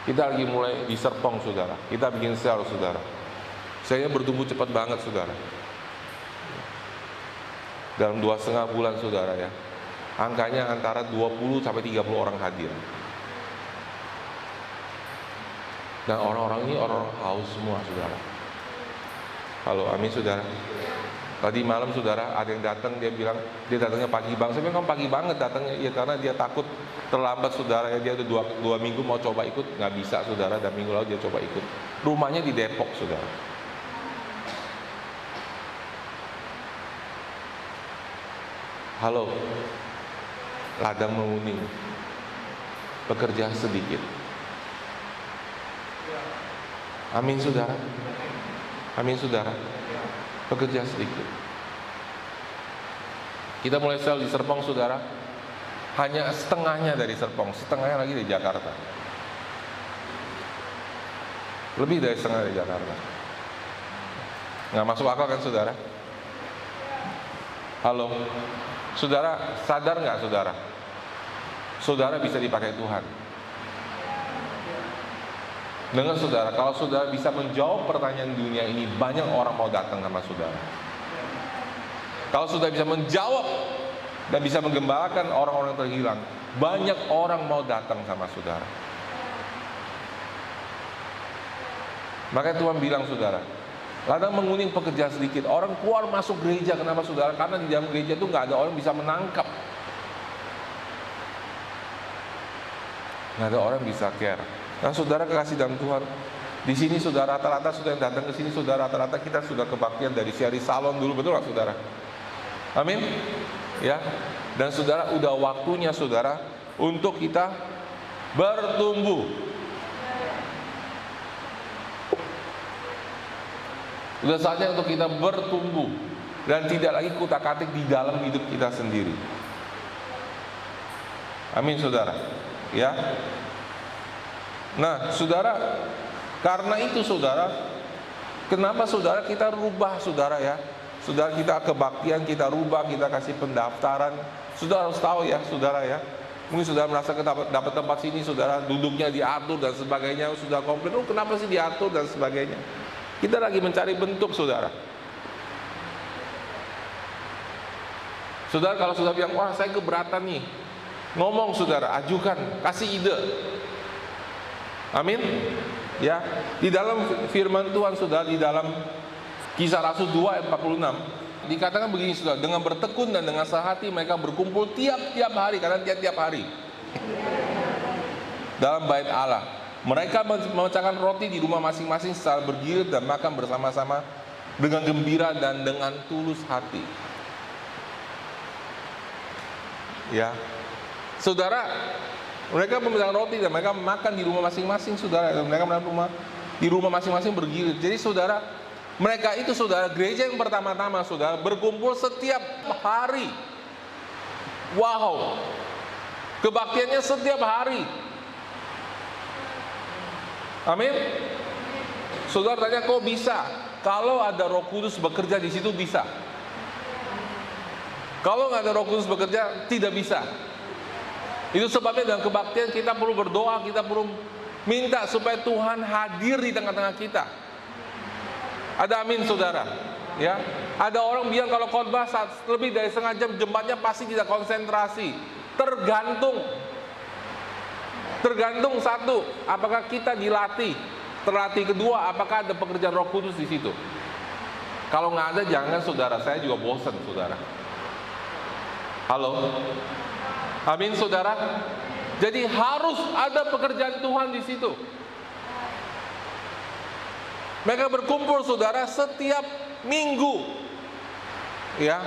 Kita lagi mulai di Serpong saudara. Kita bikin sel saudara. Saya bertumbuh cepat banget saudara. Dalam 2,5 bulan saudara ya. Angkanya antara 20 sampai 30 orang hadir. Dan orang-orang ini orang-orang haus semua saudara. Halo, amin saudara. Tadi malam saudara ada yang datang, dia bilang dia datangnya pagi banget. Saya bilang pagi banget datangnya, ya karena dia takut terlambat saudara ya. Dia udah dua minggu mau coba ikut, nggak bisa saudara. Dan minggu lalu dia coba ikut. Rumahnya di Depok saudara. Halo, ladang menguning, pekerja sedikit. Amin saudara. Amin saudara. Pekerja sedikit. Kita mulai sel di Serpong saudara. Hanya setengahnya dari Serpong, setengahnya lagi dari Jakarta. Lebih dari setengah dari Jakarta. Nggak masuk akal kan saudara? Halo, saudara sadar nggak saudara? Saudara bisa dipakai Tuhan. Dengar saudara, kalau saudara bisa menjawab pertanyaan dunia ini, banyak orang mau datang sama saudara. Kalau saudara bisa menjawab dan bisa menggembalakan orang-orang terhilang, banyak orang mau datang sama saudara. Makanya Tuhan bilang saudara, ladang menguning pekerja sedikit. Orang keluar masuk gereja, kenapa saudara? Karena di dalam gereja itu nggak ada orang yang bisa menangkap, nggak ada orang yang bisa care. Nah saudara kekasih dalam Tuhan, di sini saudara rata-rata sudah yang datang ke sini, saudara rata-rata kita sudah kebaktian dari Syari Salon dulu, betul nggak saudara? Amin. Ya. Dan saudara udah waktunya saudara untuk kita bertumbuh. Sudah saatnya untuk kita bertumbuh dan tidak lagi kutak-atik di dalam hidup kita sendiri. Amin saudara. Ya. Nah, saudara, karena itu saudara, kenapa saudara kita rubah saudara ya? Saudara kita kebaktian kita rubah, kita kasih pendaftaran. Saudara harus tahu ya, saudara ya. Mungkin saudara merasa dapat tempat sini, saudara duduknya diatur dan sebagainya, sudah komplain, oh kenapa sih diatur dan sebagainya. Kita lagi mencari bentuk saudara. Saudara kalau sudah bilang, wah saya keberatan nih, ngomong saudara, ajukan, kasih ide. Amin. Ya, di dalam firman Tuhan saudara, di dalam Kisah Rasul 2 ayat 46 dikatakan begini saudara, dengan bertekun dan dengan sehati mereka berkumpul tiap-tiap hari, karena tiap-tiap hari dalam bait Allah. Mereka memecahkan roti di rumah masing-masing secara bergilir dan makan bersama-sama dengan gembira dan dengan tulus hati. Ya, saudara, mereka memecahkan roti dan mereka makan di rumah masing-masing, saudara. Mereka makan di rumah masing-masing bergilir. Jadi saudara, mereka itu saudara, gereja yang pertama-tama saudara berkumpul setiap hari. Wow, kebaktiannya setiap hari. Amin. Saudara tanya, kok bisa? Kalau ada Roh Kudus bekerja di situ bisa. Kalau nggak ada Roh Kudus bekerja, tidak bisa. Itu sebabnya dalam kebaktian kita perlu berdoa, kita perlu minta supaya Tuhan hadir di tengah-tengah kita. Ada amin, saudara? Ya, ada orang bilang kalau khotbah lebih dari setengah jam, jemaatnya pasti tidak konsentrasi. Tergantung satu, apakah kita dilatih. Terlatih kedua, apakah ada pekerjaan Roh Kudus di situ. Kalau nggak ada, jangan saudara. Saya juga bosan, saudara. Halo, amin, saudara. Jadi harus ada pekerjaan Tuhan di situ. Mereka berkumpul, saudara, setiap minggu, ya,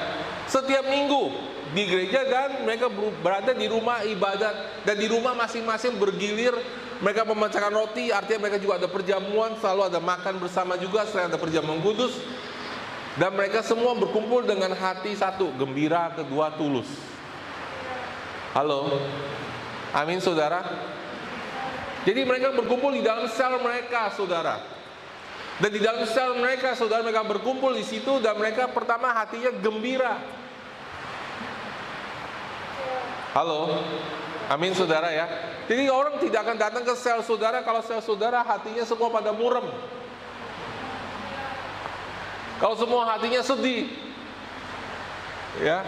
setiap minggu di gereja, dan mereka berada di rumah ibadat dan di rumah masing-masing bergilir. Mereka memecahkan roti, artinya mereka juga ada perjamuan, selalu ada makan bersama juga, selain ada perjamuan kudus. Dan mereka semua berkumpul dengan hati satu, gembira, kedua tulus. Halo, amin, saudara. Jadi mereka berkumpul di dalam sel mereka, saudara. Dan di dalam sel mereka, saudara, mereka berkumpul di situ dan mereka pertama hatinya gembira. Halo, amin, saudara ya. Jadi orang tidak akan datang ke sel saudara kalau sel saudara hatinya semua pada murem. Kalau semua hatinya sedih, ya.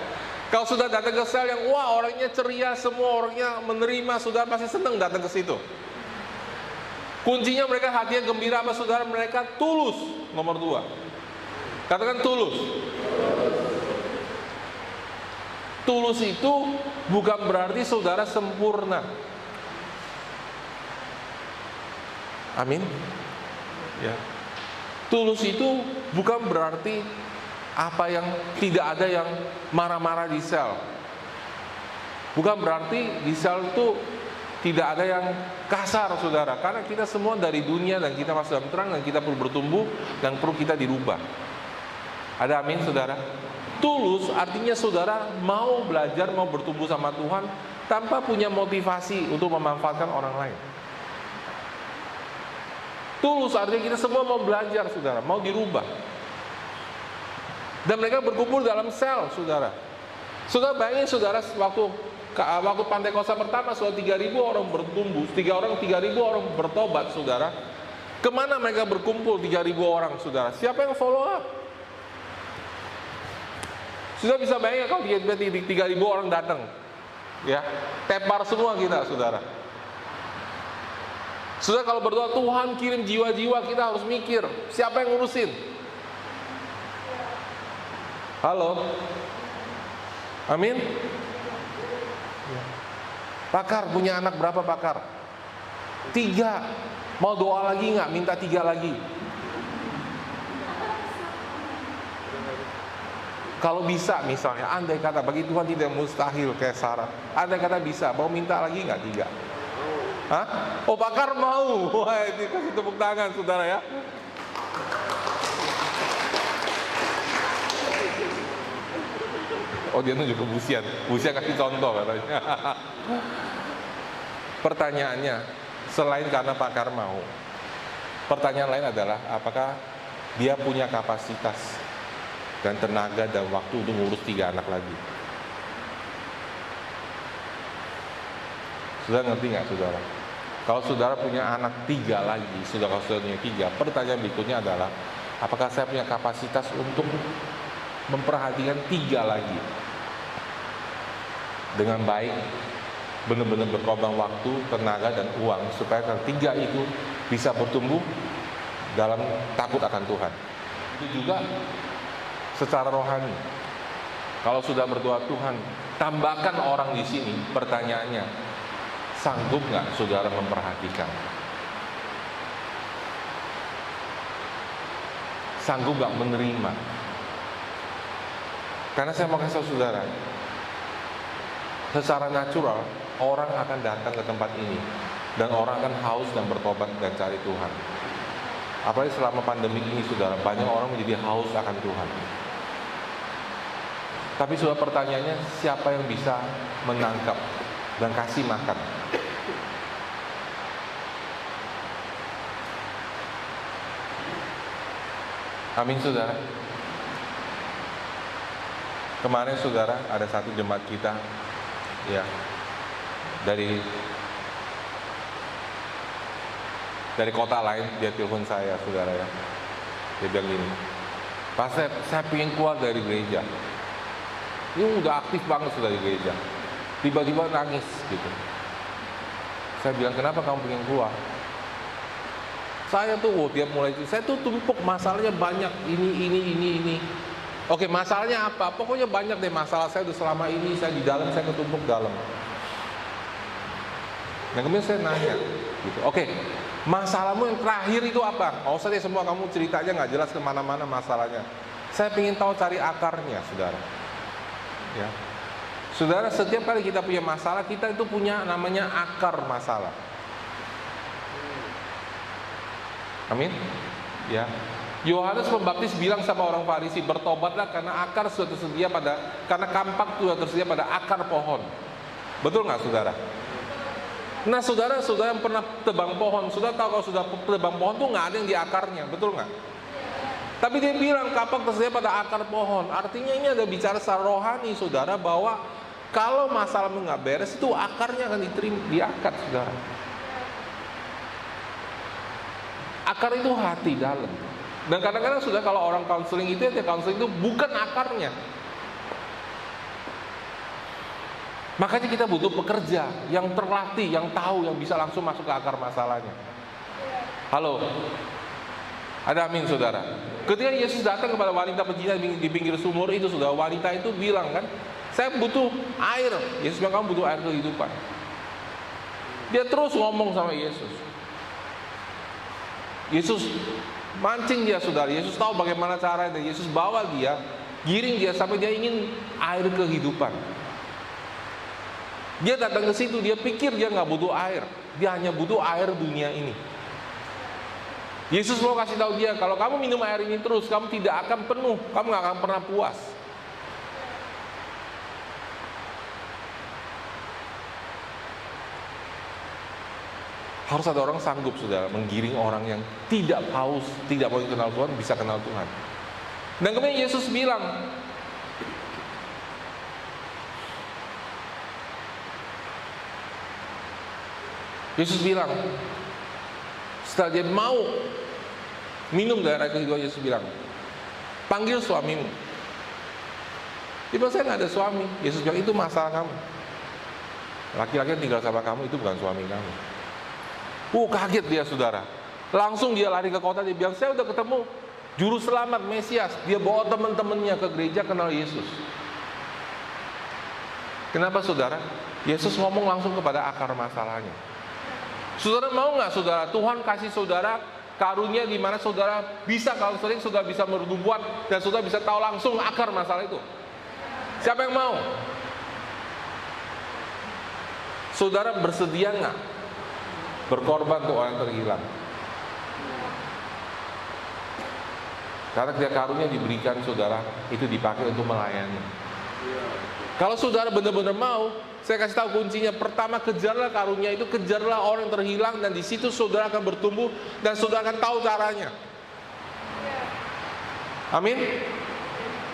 Kalau sudah datang ke sel yang wah orangnya ceria, semua orangnya menerima, saudara pasti senang datang ke situ. Kuncinya mereka hatinya gembira apa, saudara? Mereka tulus. Nomor 2, katakan tulus. Tulus itu bukan berarti saudara sempurna. Amin. Ya. Tulus itu bukan berarti apa yang tidak ada yang marah-marah di sel. Bukan berarti di sel itu tidak ada yang kasar, saudara. Karena kita semua dari dunia dan kita masuk dalam terang dan kita perlu bertumbuh dan perlu kita dirubah. Ada amin, saudara? Tulus artinya saudara mau belajar, mau bertumbuh sama Tuhan tanpa punya motivasi untuk memanfaatkan orang lain. Tulus artinya kita semua mau belajar, saudara, mau dirubah. Dan mereka berkumpul dalam sel, saudara. Saudara bayangin, saudara, waktu Pantekosta pertama, saudara, 3.000 orang bertumbuh, 3.000 orang bertobat, saudara. Kemana mereka berkumpul 3.000 orang, saudara? Siapa yang follow up? Sudah bisa bayangin kalau 3.000 orang datang, ya, tepar semua kita, saudara. Saudara kalau berdoa Tuhan kirim jiwa-jiwa, kita harus mikir siapa yang ngurusin. Halo, amin. Pakar punya anak berapa, Pakar? 3. Mau doa lagi nggak? Minta 3 lagi. Kalau bisa, misalnya, andai kata bagi Tuhan tidak mustahil kayak Sarah. Andai kata bisa, mau minta lagi nggak 3? Hah? Oh, Pakar mau. Wah, ini kasih tepuk tangan, saudara ya. Oh, dia nunjuk ke Busian. Busian kasih contoh katanya. Pertanyaannya, selain karena Pakar mau, pertanyaan lain adalah apakah dia punya kapasitas dan tenaga dan waktu untuk ngurus 3 anak lagi? Sudah ngerti nggak, saudara? Kalau saudara punya anak 3 lagi, kalau saudara punya 3, pertanyaan berikutnya adalah apakah saya punya kapasitas untuk memperhatikan 3 lagi dengan baik, benar-benar berkorban waktu, tenaga, dan uang supaya 3 itu bisa bertumbuh dalam takut akan Tuhan. Itu juga secara rohani. Kalau sudah berdoa, Tuhan tambahkan orang di sini, pertanyaannya Sanggup nggak saudara memperhatikan? Sanggup nggak menerima? Karena saya mau kasih tahu saudara, secara natural orang akan datang ke tempat ini dan orang akan haus dan bertobat dan cari Tuhan. Apalagi selama pandemi ini saudara, banyak orang menjadi haus akan Tuhan. Tapi saudara, pertanyaannya, siapa yang bisa menangkap dan kasih makan? Amin saudara. Kemarin saudara, ada satu jemaat kita ya dari kota lain, dia telepon saya saudara ya. Dia bilang gini, "Pak, saya pengen keluar dari gereja." Ini udah aktif banget sudah di gereja. Tiba-tiba nangis gitu. Saya bilang, "Kenapa kamu pengen keluar?" Saya tuh tiap mulai saya tuh tumpuk masalahnya banyak, ini. Oke, masalahnya apa? Pokoknya banyak deh masalah saya udah selama ini, saya di dalam, saya ketumpuk dalam. Nah kemudian saya nanya gitu, oke, masalahmu yang terakhir itu apa? Nggak usah deh semua kamu cerita aja, nggak jelas kemana-mana masalahnya. Saya ingin tahu cari akarnya saudara. Ya. Saudara, setiap kali kita punya masalah, kita itu punya namanya akar masalah. Amin. Ya. Yohanes Pembaptis bilang sama orang Farisi, bertobatlah karena akar sudah tersedia karena kampak sudah tersedia pada akar pohon. Betul nggak saudara? Nah saudara yang pernah tebang pohon, sudah tahu kalau sudah tebang pohon tuh nggak ada yang di akarnya, betul nggak? Tapi dia bilang kampak tersedia pada akar pohon. Artinya ini ada bicara secara rohani saudara, bahwa kalau masalahmu nggak beres itu akarnya akan diangkat saudara. Akar itu hati dalam. Dan kadang-kadang sudah kalau orang counseling itu bukan akarnya. Makanya kita butuh pekerja yang terlatih, yang tahu, yang bisa langsung masuk ke akar masalahnya. Halo, ada amin saudara. Ketika Yesus datang kepada wanita pezina di pinggir sumur itu, saudara, wanita itu bilang kan, saya butuh air. Yesus bilang, kamu butuh air kehidupan. Dia terus ngomong sama Yesus. Yesus mancing dia saudara. Yesus tahu bagaimana caranya. Yesus bawa dia, giring dia sampai dia ingin air kehidupan. Dia datang ke situ, dia pikir dia nggak butuh air, dia hanya butuh air dunia ini. Yesus mau kasih tahu dia, kalau kamu minum air ini terus, kamu tidak akan penuh, kamu nggak akan pernah puas. Harus ada orang sanggup saudara menggiring orang yang tidak haus, tidak mau kenal Tuhan, bisa kenal Tuhan. Dan kemudian Yesus bilang, setelah dia mau minum dari air kehidupan, Yesus bilang, panggil suamimu. Dia bilang, saya nggak ada suami. Yesus bilang, itu masalah kamu. Laki-laki yang tinggal sama kamu itu bukan suami kamu. Kaget dia saudara. Langsung dia lari ke kota, dia bilang, saya udah ketemu juru selamat Mesias. Dia bawa teman-temannya ke gereja kenal Yesus. Kenapa saudara? Yesus ngomong langsung kepada akar masalahnya. Saudara mau nggak saudara, Tuhan kasih saudara karunia di mana saudara bisa counseling, saudara bisa berbuat, dan saudara bisa tahu langsung akar masalah itu. Siapa yang mau? Saudara bersedia nggak berkorban untuk orang yang terhilang? Karena dia karunia diberikan saudara, itu dipakai untuk melayani. Kalau saudara benar-benar mau, saya kasih tahu kuncinya. Pertama, kejarlah karunia itu, kejarlah orang yang terhilang, dan di situ saudara akan bertumbuh dan saudara akan tahu caranya. Amin.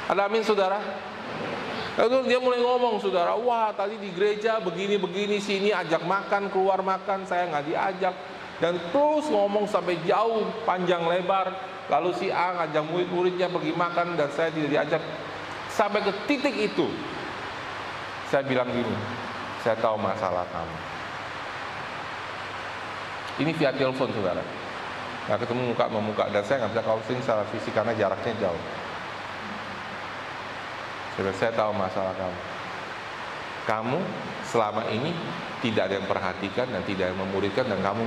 Ada amin saudara? Lalu dia mulai ngomong saudara, wah tadi di gereja begini-begini, sini ajak makan, keluar makan, saya nggak diajak. Dan terus ngomong sampai jauh, panjang lebar. Lalu si A ngajak murid-muridnya pergi makan dan saya tidak diajak. Sampai ke titik itu, saya bilang gini, saya tahu masalah kamu. Ini via telepon saudara, nggak ketemu muka memuka, dan saya nggak bisa counseling secara fisik karena jaraknya jauh. Saya tahu masalah kamu. Kamu selama ini tidak ada yang perhatikan dan tidak ada yang memuridkan, dan kamu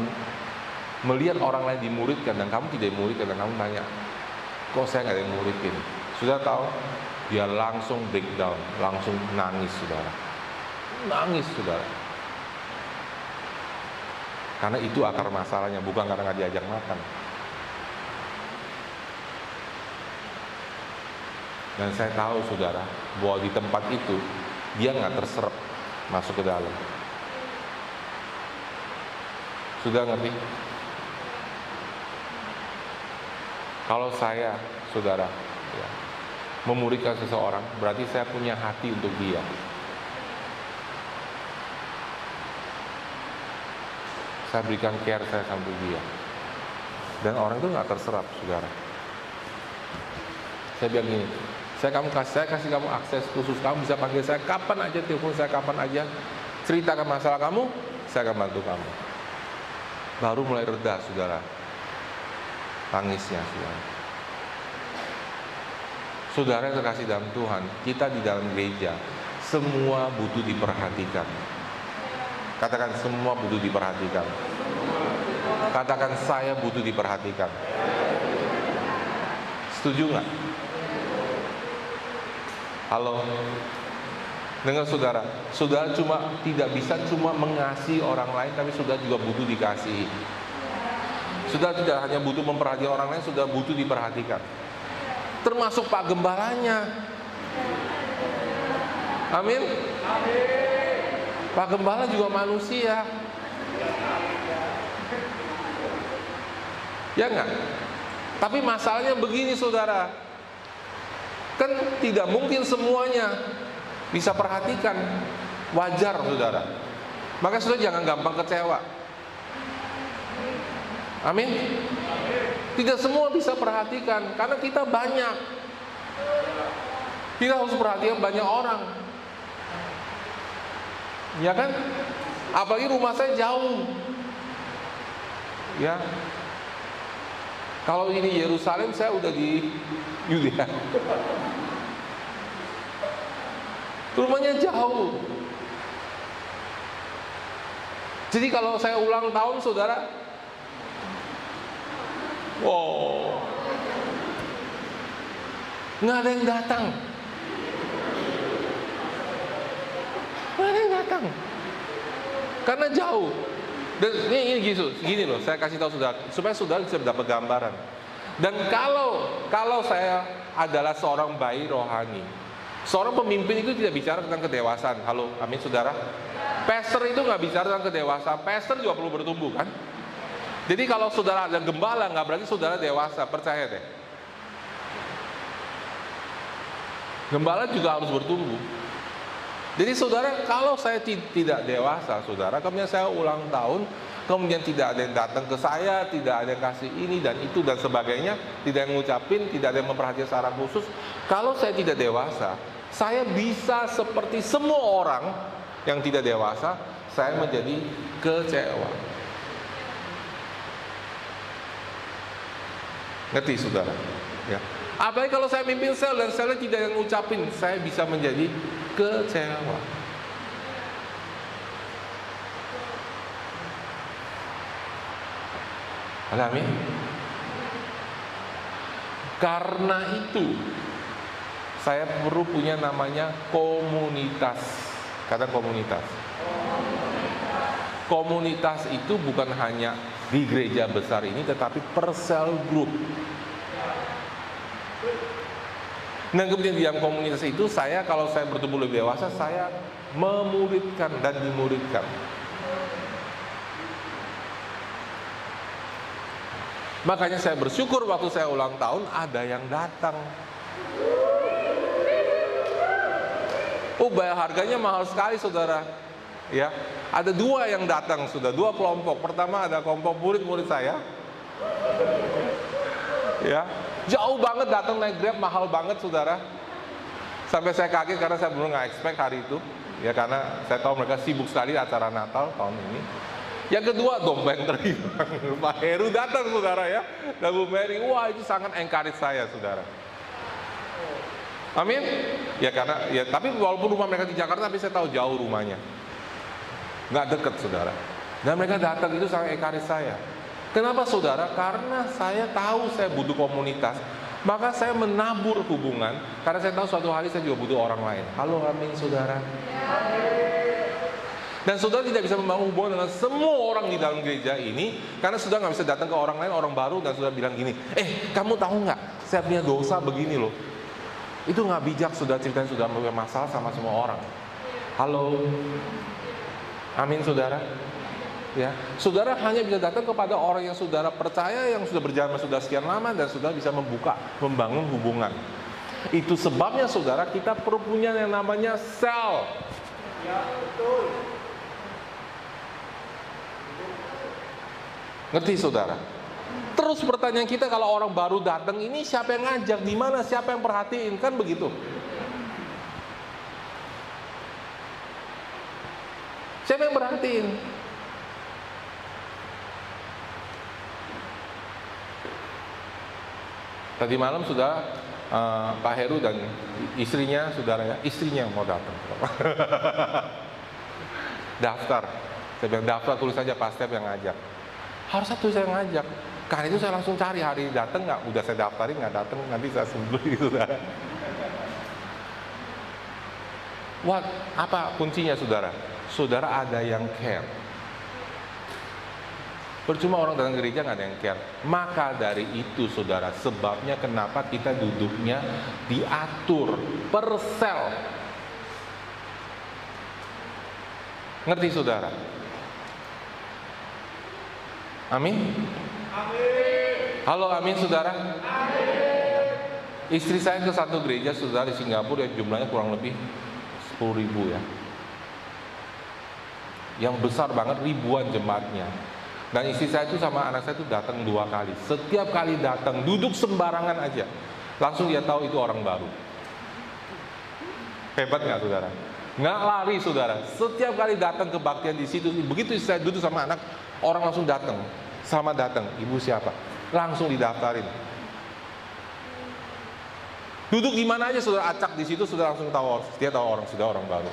melihat orang lain dimuridkan dan kamu tidak dimuridkan, dan kamu tanya, kok saya nggak ada yang muridin? Sudah tahu, dia langsung breakdown, langsung nangis, saudara. Nangis, saudara. Karena itu akar masalahnya, bukan karena nggak diajak makan. Dan saya tahu, saudara, bahwa di tempat itu dia nggak terserap masuk ke dalam. Sudah ngerti? Kalau saya, saudara, ya, memuridkan seseorang, berarti saya punya hati untuk dia. Saya berikan care saya sampai dia. Dan orang itu nggak terserap, saudara. Saya bilang gini, saya kasih kamu akses khusus, kamu bisa panggil saya kapan aja, telepon saya kapan aja, ceritakan masalah kamu, saya akan bantu kamu. Baru mulai reda, saudara, tangisnya, saudara. Saudara yang terkasih dalam Tuhan, kita di dalam gereja semua butuh diperhatikan. Katakan, semua butuh diperhatikan. Katakan, saya butuh diperhatikan. Setuju nggak? Halo? Dengar, saudara, saudara tidak bisa cuma mengasihi orang lain, tapi saudara juga butuh dikasihi. Saudara tidak hanya butuh memperhatikan orang lain, saudara butuh diperhatikan. Termasuk Pak Gembalanya. Amin. Pak Gembala juga manusia. Ya enggak? Tapi masalahnya begini, saudara. Kan tidak mungkin semuanya bisa perhatikan. Wajar, saudara. Maka saudara jangan gampang kecewa. Amin. Tidak semua bisa perhatikan, karena kita banyak. Kita harus perhatikan banyak orang. Ya kan? Apalagi rumah saya jauh. Ya. Kalau ini Yerusalem, saya udah di Yudea. Rumahnya jauh. Jadi kalau saya ulang tahun, saudara, wow, nggak ada yang datang. Nggak ada yang datang. Karena jauh. Dan ini gini loh, saya kasih tahu saudara, supaya saudara bisa dapat gambaran. Dan kalau saya adalah seorang bayi rohani, seorang pemimpin itu tidak bicara tentang kedewasaan. Halo, amin, saudara. Pastor itu nggak bicara tentang kedewasaan. Pastor juga perlu bertumbuh, kan? Jadi kalau saudara ada gembala, nggak berarti saudara dewasa, percaya deh. Gembala juga harus bertumbuh. Jadi saudara, kalau saya tidak dewasa, saudara, kemudian saya ulang tahun, kemudian tidak ada yang datang ke saya, tidak ada yang kasih ini dan itu dan sebagainya, tidak yang ngucapin, tidak ada yang memperhatikan secara khusus. Kalau saya tidak dewasa, saya bisa seperti semua orang yang tidak dewasa, saya menjadi kecewa. Ngerti, saudara? Ya. Apalagi kalau saya mimpin sel dan selnya tidak yang ngucapin, saya bisa menjadi kecewa. Amin. Karena itu saya perlu punya namanya komunitas. Kata komunitas. Komunitas itu bukan hanya di gereja besar ini, tetapi per sel group. Nah, kemudian di dalam komunitas itu kalau saya bertumbuh lebih dewasa, saya memuridkan dan dimuridkan. Makanya saya bersyukur waktu saya ulang tahun ada yang datang. Bayar harganya mahal sekali, saudara. Ya, ada 2 yang datang, sudah 2 kelompok. Pertama ada kelompok murid-murid saya. Ya, jauh banget datang naik Grab, mahal banget, saudara. Sampai saya kaget karena saya belum nggak expect hari itu. Ya, karena saya tahu mereka sibuk sekali acara Natal tahun ini. Yang kedua, dompet terhilang. Pak Heru datang, saudara, ya. Dan Bu Mary, wah, itu sangat encourage saya, saudara. Amin. Ya karena ya, tapi walaupun rumah mereka di Jakarta, tapi saya tahu jauh rumahnya, nggak deket saudara. Dan mereka datang itu sangat encourage saya. Kenapa saudara? Karena saya tahu saya butuh komunitas, maka saya menabur hubungan. Karena saya tahu suatu hari saya juga butuh orang lain. Halo, amin saudara. Dan saudara tidak bisa membangun hubungan dengan semua orang di dalam gereja ini, karena saudara nggak bisa datang ke orang lain, orang baru, dan saudara bilang gini, kamu tahu nggak, saya punya dosa begini loh. Itu nggak bijak, saudara ceritain sudah punya masalah sama semua orang. Halo, amin saudara. Ya, saudara hanya bisa datang kepada orang yang saudara percaya, yang sudah berjalan sudah sekian lama, dan saudara bisa membangun hubungan. Itu sebabnya saudara kita perlu punya yang namanya sel. Ya, betul. Ngerti saudara? Terus pertanyaan kita kalau orang baru datang ini, siapa yang ngajak, di mana, siapa yang perhatiin, kan begitu? Siapa yang perhatiin? Tadi malam sudah Pak Heru dan istrinya, saudaranya, istrinya mau datang. Daftar. Saya bilang daftar, tulis saja Pak Step yang ngajak. Harus satu saya ngajak. Karena itu saya langsung cari hari datang nggak. Udah saya daftarin nggak datang, nanti saya sembunyi gitu. Wah, apa kuncinya saudara? Saudara ada yang care. Percuma orang datang gereja nggak ada yang care. Maka dari itu saudara, sebabnya kenapa kita duduknya diatur per sel. Ngerti saudara? Amin? Amin. Halo, amin saudara? Amin. Istri saya ke satu gereja saudara di Singapura yang jumlahnya kurang lebih 10.000 ya. Yang besar banget, ribuan jemaatnya. Dan istri saya itu sama anak saya itu datang 2 kali. Setiap kali datang, duduk sembarangan aja, langsung dia tahu itu orang baru. Hebat nggak saudara? Nggak lari saudara. Setiap kali datang kebaktian di situ, begitu saya duduk sama anak, orang langsung datang. Selamat datang, ibu siapa? Langsung didaftarin. Duduk di mana aja saudara, acak di situ sudah langsung tahu, dia tahu orang, sudah orang baru.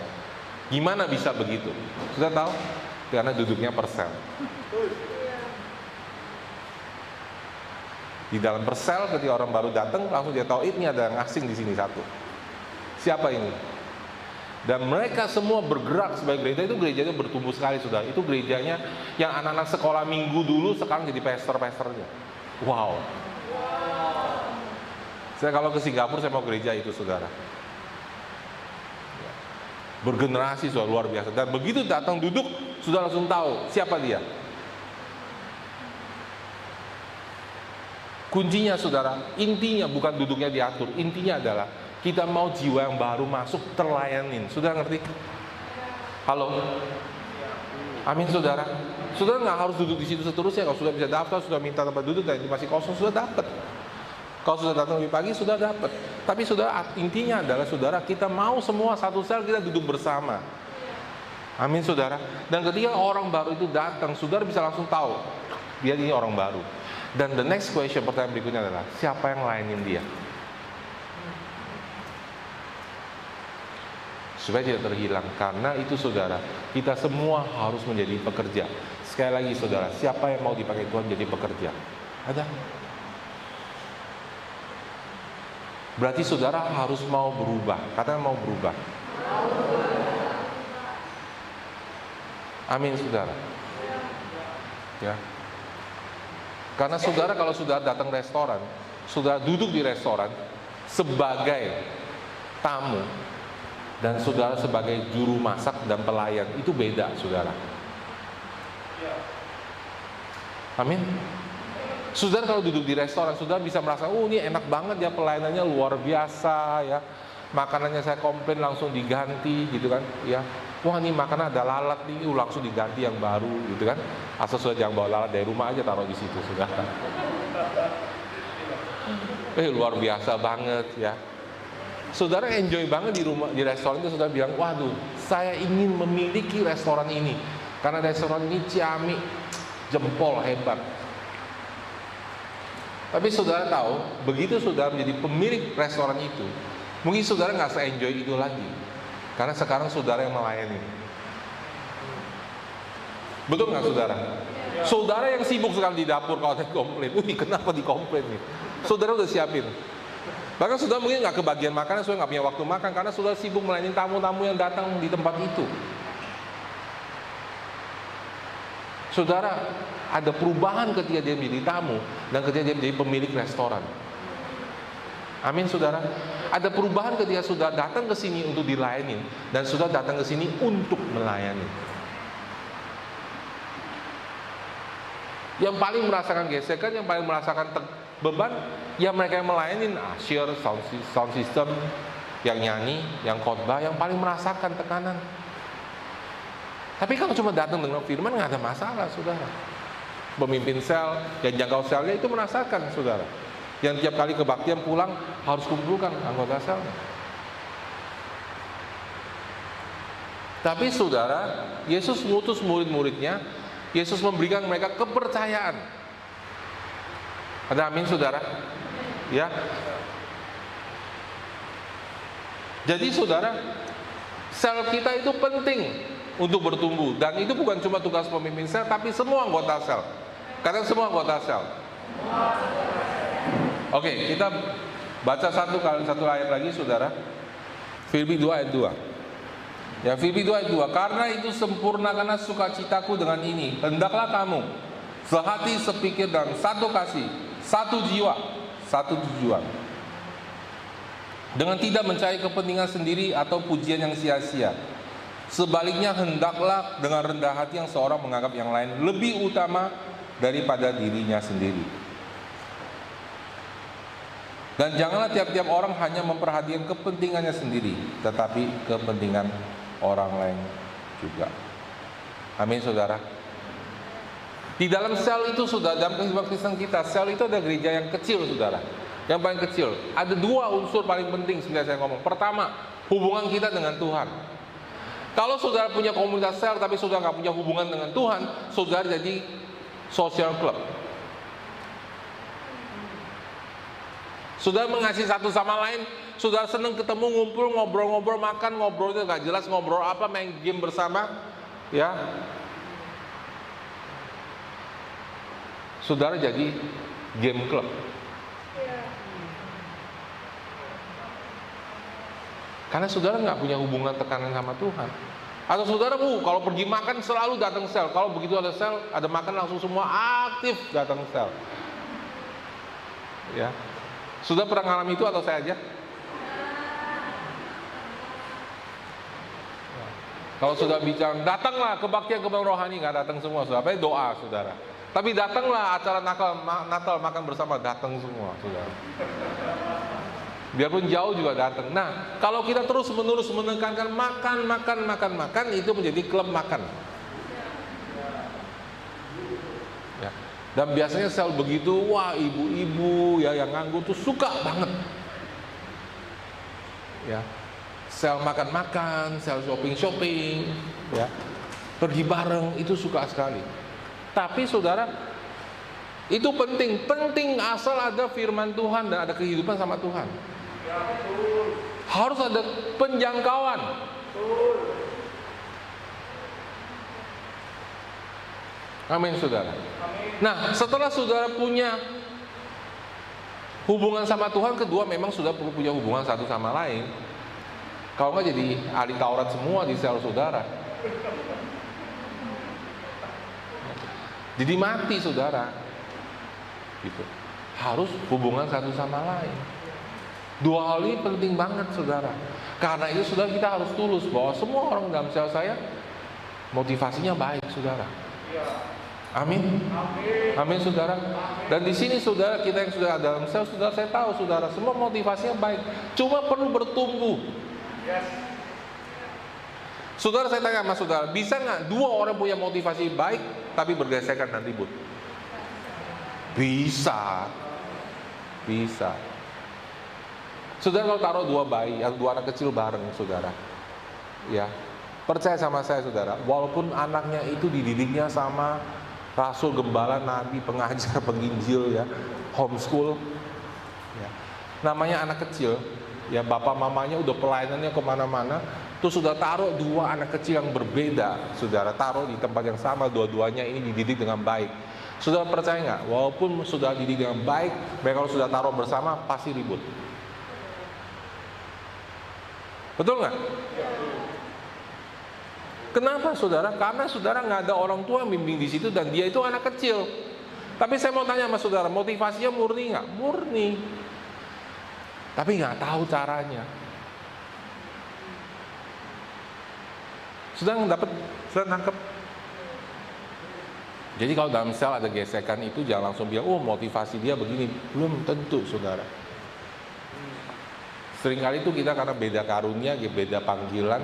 Gimana bisa begitu? Sudah tahu? Karena duduknya persel. Di dalam persel ketika orang baru datang, langsung dia tahu ini ada yang asing di sini satu. Siapa ini? Dan mereka semua bergerak sebagai gereja. Itu gerejanya bertumbuh sekali sudah. Itu gerejanya yang anak-anak sekolah minggu dulu sekarang jadi pastor-pastornya. Wow. Saya kalau ke Singapura saya mau gereja itu saudara. Bergenerasi sudah luar biasa. Dan begitu datang duduk sudah langsung tahu siapa dia. Kuncinya saudara, intinya bukan duduknya diatur. Intinya adalah kita mau jiwa yang baru masuk terlayanin. Sudah ngerti? Halo? Amin saudara. Saudara nggak harus duduk di situ seterusnya. Kalau sudah bisa daftar, sudah minta tempat duduk dan ini masih kosong, sudah dapat. Kalau sudah datang lebih pagi, sudah dapat. Tapi saudara, intinya adalah saudara, kita mau semua satu sel kita duduk bersama. Amin saudara. Dan ketika orang baru itu datang, saudara bisa langsung tahu dia ini orang baru. Dan the next question, pertanyaan berikutnya adalah siapa yang layanin dia? Supaya tidak terhilang. Karena itu saudara, kita semua harus menjadi pekerja. Sekali lagi saudara, siapa yang mau dipakai Tuhan jadi pekerja? Ada? Berarti saudara harus mau berubah. Katanya mau berubah. Amin saudara. Ya. Karena saudara kalau sudah datang restoran, sudah duduk di restoran sebagai tamu dan saudara sebagai juru masak dan pelayan, itu beda saudara. Amin. Saudara kalau duduk di restoran, saudara bisa merasa, oh ini enak banget ya, pelayanannya luar biasa ya, makanannya saya komplain langsung diganti gitu kan, ya. Wah ini makanan ada lalat nih, langsung diganti yang baru gitu kan. Asal sudah jangan bawa lalat dari rumah aja, taruh di situ saudara. Luar biasa banget ya. Saudara enjoy banget di rumah, di restoran itu. Saudara bilang, waduh saya ingin memiliki restoran ini karena restoran ini ciamik, jempol hebat. Tapi saudara tahu, begitu saudara menjadi pemilik restoran itu, Mungkin saudara nggak se-enjoy itu lagi, karena sekarang saudara yang melayani. Betul nggak saudara? Saudara yang sibuk sekali di dapur kalau ada komplain. Kenapa dikomplain nih? Saudara udah siapin. Bahkan saudara mungkin nggak kebagian makanan, saudara nggak punya waktu makan karena saudara sibuk melayani tamu-tamu yang datang di tempat itu. Saudara, ada perubahan ketika dia menjadi tamu dan ketika dia menjadi pemilik restoran. Amin, saudara. Ada perubahan ketika saudara datang ke sini untuk dilayani dan saudara datang ke sini untuk melayani. Yang paling merasakan gesekan, yang paling merasakan beban, ya mereka yang melayani, usher, sound system, yang nyanyi, yang khotbah, yang paling merasakan tekanan. Tapi kalau cuma datang dengan firman nggak ada masalah, saudara. Pemimpin sel, yang jangkau selnya itu merasakan, saudara. Yang tiap kali kebaktian pulang harus kumpulkan anggota selnya. Tapi saudara, Yesus mengutus murid-muridnya, Yesus memberikan mereka kepercayaan. Ada amin, saudara? Ya. Jadi saudara, sel kita itu penting untuk bertumbuh, dan itu bukan cuma tugas pemimpin sel, tapi semua anggota sel. Katakan semua anggota sel. Oke, kita baca satu ayat lagi, saudara. Filipi 2 ayat 2. Ya, Filipi 2 ayat 2. Karena itu sempurnakanlah sukacitaku dengan ini, hendaklah kamu sehati, sepikir, dan satu kasih, satu jiwa, satu tujuan, dengan tidak mencari kepentingan sendiri atau pujian yang sia-sia. Sebaliknya hendaklah dengan rendah hati yang seorang menganggap yang lain lebih utama daripada dirinya sendiri. Dan janganlah tiap-tiap orang hanya memperhatikan kepentingannya sendiri, tetapi kepentingan orang lain juga. Amin, saudara. Di dalam sel itu, saudara, dalam kehidupan Kristen kita, sel itu ada gereja yang kecil, saudara. Yang paling kecil. Ada dua unsur paling penting sebenarnya saya ngomong. Pertama, hubungan kita dengan Tuhan. Kalau saudara punya komunitas sel tapi saudara nggak punya hubungan dengan Tuhan, saudara jadi social club. Saudara mengasihi satu sama lain, saudara senang ketemu, ngumpul, ngobrol-ngobrol, makan, ngobrolnya nggak jelas, ngobrol apa, main game bersama, ya. Saudara jadi game club. Karena saudara nggak punya hubungan tekanan sama Tuhan. Atau saudara, kalau pergi makan selalu datang sel. Kalau begitu ada sel, ada makan langsung semua aktif datang sel. Ya, sudah pernah ngalami itu atau saya aja? Ya. Kalau sudah bicara, datanglah kebaktian rohani, nggak datang semua, saudara. Apa doa, saudara. Tapi datanglah acara Natal makan bersama, datang semua, saudara. Biarpun jauh juga datang. Nah, kalau kita terus-menerus menekankan makan, itu menjadi klub makan. Ya. Dan biasanya sel begitu, wah ibu-ibu ya yang nganggur tuh suka banget. Ya. Sel makan, sel shopping, ya. Pergi bareng itu suka sekali. Tapi saudara, itu penting asal ada firman Tuhan dan ada kehidupan sama Tuhan. Harus ada penjangkauan. Amin, saudara. Nah, setelah saudara punya hubungan sama Tuhan, kedua memang sudah perlu punya hubungan satu sama lain. Kalau nggak jadi ahli Taurat semua di sel saudara. Jadi mati, saudara. Gitu. Harus hubungan satu sama lain. Dua hal ini penting banget, saudara. Karena itu saudara, kita harus tulus bahwa semua orang dalam sel saya motivasinya baik, saudara. Amin. Amin, saudara. Dan di sini saudara, kita yang sudah ada dalam sel, saudara, saya tahu saudara semua motivasinya baik. Cuma perlu bertumbuh. Saudara, saya tanya sama saudara, bisa nggak dua orang punya motivasi baik tapi bergesekan dan ribut? Bisa. Saudara, kalau taruh dua bayi atau dua anak kecil bareng, saudara, ya, percaya sama saya, saudara, walaupun anaknya itu dididiknya sama rasul, gembala, nabi, pengajar, penginjil, ya, homeschool, ya, namanya anak kecil, Ya, bapak mamanya udah pelayanannya kemana-mana, terus sudah taruh dua anak kecil yang berbeda, saudara, taruh di tempat yang sama, dua-duanya ini dididik dengan baik. Saudara percaya nggak? Walaupun sudah dididik dengan baik, mereka kalau sudah taruh bersama pasti ribut. Betul nggak? Kenapa, saudara? Karena saudara nggak ada orang tua yang bimbing di situ dan dia itu anak kecil. Tapi saya mau tanya sama saudara, motivasinya murni nggak? Murni. Tapi nggak tahu caranya. Sudah nangkep. Jadi kalau dalam sel ada gesekan itu jangan langsung bilang, oh motivasi dia begini. Belum tentu, saudara. Seringkali itu kita karena beda karunia, beda panggilan,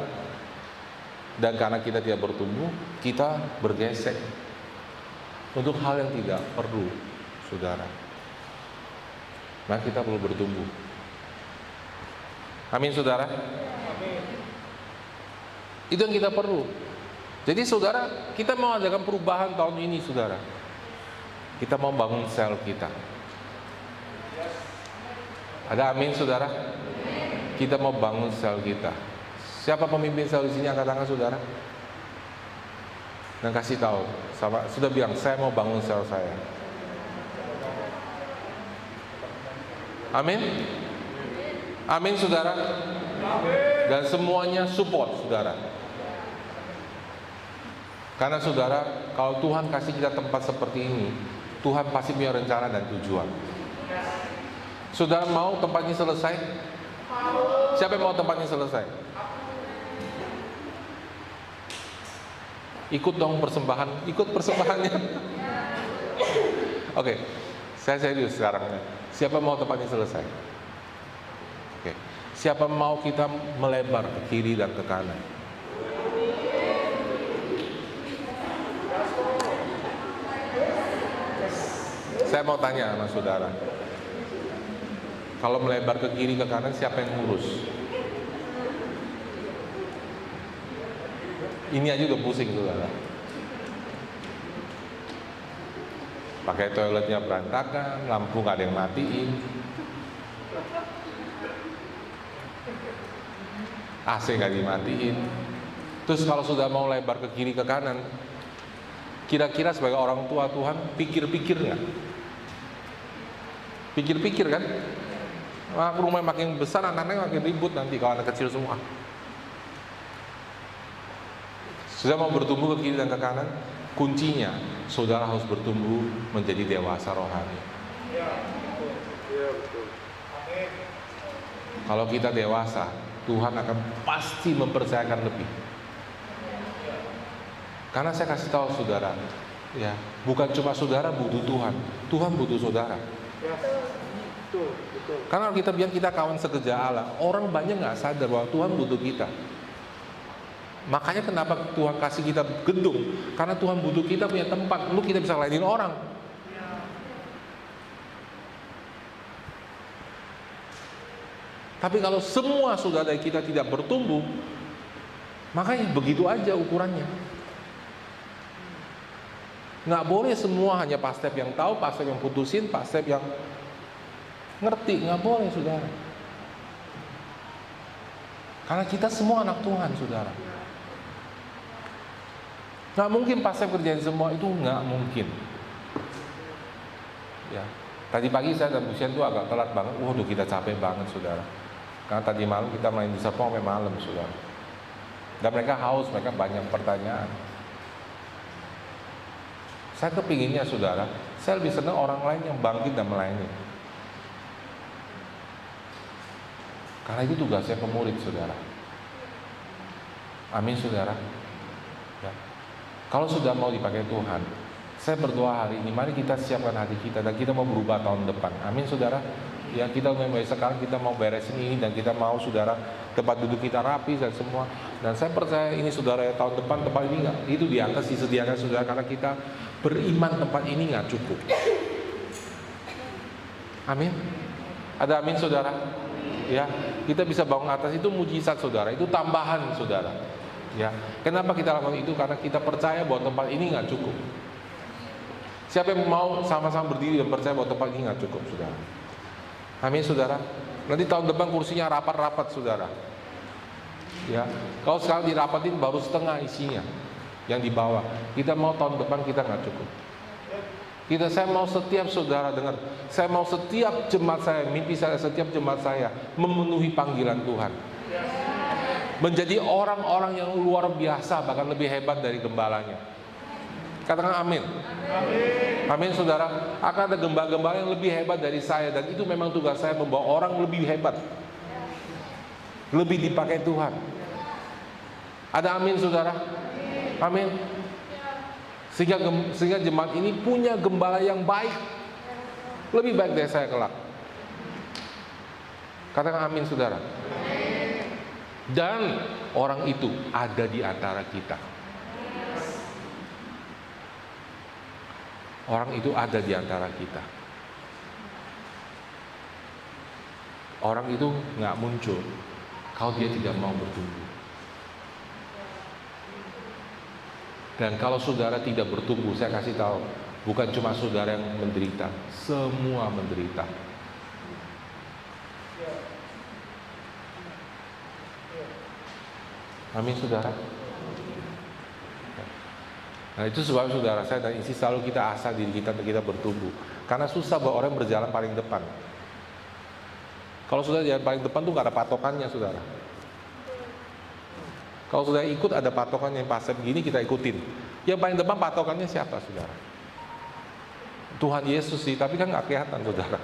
dan karena kita tidak bertumbuh, kita bergesek untuk hal yang tidak perlu, saudara. Nah, kita perlu bertumbuh. Amin, saudara. Itu yang kita perlu. Jadi saudara, kita mau adakan perubahan tahun ini, saudara. Kita mau bangun sel kita. Ada amin, saudara? Kita mau bangun sel kita. Siapa pemimpin sel di sini? Angkat tangan, saudara. Dan kasih tahu, sudah bilang, saya mau bangun sel saya. Amin. Amin, saudara. Dan semuanya support, saudara. Karena saudara, kalau Tuhan kasih kita tempat seperti ini, Tuhan pasti punya rencana dan tujuan. Saudara mau tempat ini selesai? Siapa yang mau tempat ini selesai? Ikut dong persembahan, ikut persembahannya. Oke, saya serius sekarang. Siapa mau tempat ini selesai? Oke. Siapa mau kita melebar ke kiri dan ke kanan? Saya mau tanya sama saudara. Kalau melebar ke kiri ke kanan, siapa yang ngurus? Ini aja udah pusing, saudara. Pakai toiletnya berantakan, lampu nggak ada yang matiin, AC nggak dimatiin. Terus kalau sudah mau lebar ke kiri ke kanan, kira-kira sebagai orang tua Tuhan pikir-pikir nggak? Pikir-pikir kan? Rumah makin besar, anak-anak makin ribut nanti kalau anak kecil semua. Sudah mau bertumbuh ke kiri dan ke kanan, kuncinya saudara harus bertumbuh menjadi dewasa rohani. Kalau kita dewasa, Tuhan akan pasti mempercayakan lebih. Karena saya kasih tahu saudara, ya, bukan cuma saudara butuh Tuhan, Tuhan butuh saudara. Karena kita bilang kita kawan sekerja Allah, orang banyak nggak sadar bahwa Tuhan butuh kita. Makanya kenapa Tuhan kasih kita gedung, karena Tuhan butuh kita punya tempat, lu kita bisa layanin orang. Tapi kalau semua saudara kita tidak bertumbuh, makanya begitu aja ukurannya. Nggak boleh semua hanya pastor yang tahu, pastor yang putusin, pastor yang ngerti, nggak boleh, saudara. Karena kita semua anak Tuhan, saudara. Nggak mungkin pastor kerjain semua, itu nggak mungkin. Ya, tadi pagi saya dan Bu Sian tuh agak telat banget. Waduh, kita capek banget, saudara. Karena tadi malam kita main di Serpong sampai malam, saudara. Dan mereka haus, mereka banyak pertanyaan. Saya kepinginnya, saudara, saya lebih senang orang lain yang bangkit dan melayani. Karena itu tugasnya pemurid, saudara. Amin, saudara. Ya. Kalau sudah mau dipakai Tuhan, saya berdoa hari ini, mari kita siapkan hati kita dan kita mau berubah tahun depan. Amin, saudara. Ya, kita mulai sekarang kita mau beresin ini dan kita mau, saudara, tempat duduk kita rapi dan semua. Dan saya percaya ini, saudara, ya, tahun depan tempat ini nggak itu di atas disediakan, saudara, karena kita beriman tempat ini nggak cukup. Amin. Ada amin, saudara. Ya, kita bisa bangun atas itu mujizat, saudara. Itu tambahan, saudara. Ya, kenapa kita lakukan itu? Karena kita percaya bahwa tempat ini nggak cukup. Siapa yang mau sama-sama berdiri dan percaya bahwa tempat ini nggak cukup, saudara? Amin, saudara. Nanti tahun depan kursinya rapat-rapat, saudara. Ya, kalau sekarang dirapatin baru setengah isinya yang di bawah. Kita mau tahun depan kita nggak cukup. Saya mau setiap saudara dengar, saya mau setiap jemaat saya, mimpi saya setiap jemaat saya memenuhi panggilan Tuhan. Menjadi orang-orang yang luar biasa, bahkan lebih hebat dari gembalanya. Katakan amin. Amin, saudara. Akan ada gembala-gembala yang lebih hebat dari saya, dan itu memang tugas saya, membawa orang lebih hebat, lebih dipakai Tuhan. Ada amin, saudara? Amin. Sehingga jemaat ini punya gembala yang baik, lebih baik dari saya kelak. Katakan amin, saudara. Dan orang itu ada di antara kita. Orang itu ada di antara kita. Orang itu nggak muncul kalau dia tidak mau bertumbuh. Dan kalau saudara tidak bertumbuh, saya kasih tahu, bukan cuma saudara yang menderita, semua menderita. Amin, saudara. Nah, itu sebab saudara saya dan istri selalu kita asah diri kita untuk kita bertumbuh. Karena susah bahwa orang berjalan paling depan. Kalau sudah jalan paling depan tuh nggak ada patokannya, saudara. Kalau sudah ikut ada patokannya, yang pas begini kita ikutin. Yang paling depan patokannya siapa, saudara? Tuhan Yesus sih, tapi kan nggak kelihatan, saudara.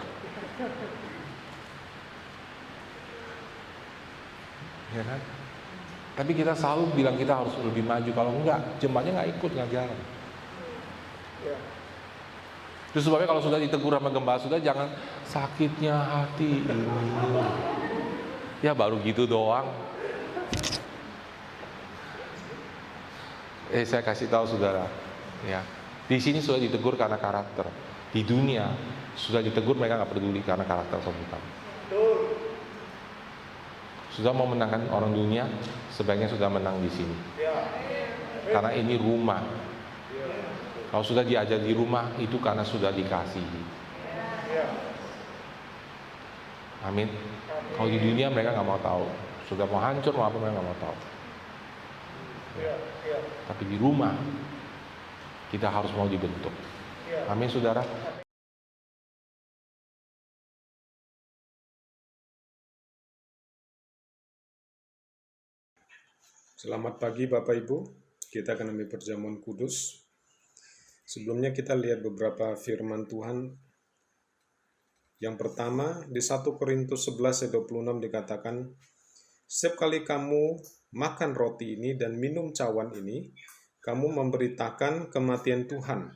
Ya kan? Tapi kita selalu bilang kita harus lebih maju. Kalau enggak, jemaatnya nggak ikut, nggak jalan. Itu sebabnya kalau sudah ditegur sama gembala, sudah jangan sakitnya hati ini. Ya baru gitu doang. Saya kasih tahu saudara, ya, di sini sudah ditegur karena karakter. Di dunia sudah ditegur, mereka nggak peduli karena karakter sama kamu. Sudah mau menangkan orang dunia, sebaiknya sudah menang di sini. Karena ini rumah. Kalau sudah diajar di rumah, itu karena sudah dikasihi. Amin. Kalau di dunia mereka nggak mau tahu. Sudah mau hancur, mau apa, mereka nggak mau tahu. Tapi di rumah kita harus mau dibentuk. Amin, saudara. Selamat pagi Bapak Ibu, kita akan ambil perjamuan kudus. Sebelumnya kita lihat beberapa firman Tuhan. Yang pertama di 1 Korintus 11 ayat 26 dikatakan, setiap kali kamu makan roti ini dan minum cawan ini, kamu memberitakan kematian Tuhan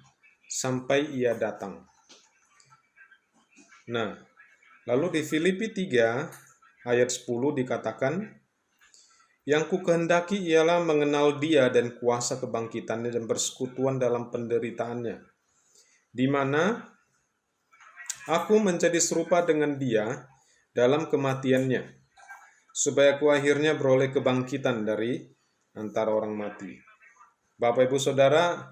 sampai Ia datang. Nah, lalu di Filipi 3 ayat 10 dikatakan, yang ku kehendaki ialah mengenal Dia dan kuasa kebangkitannya dan bersekutuan dalam penderitaannya, di mana aku menjadi serupa dengan Dia dalam kematiannya, supaya aku akhirnya beroleh kebangkitan dari antara orang mati. Bapak Ibu Saudara,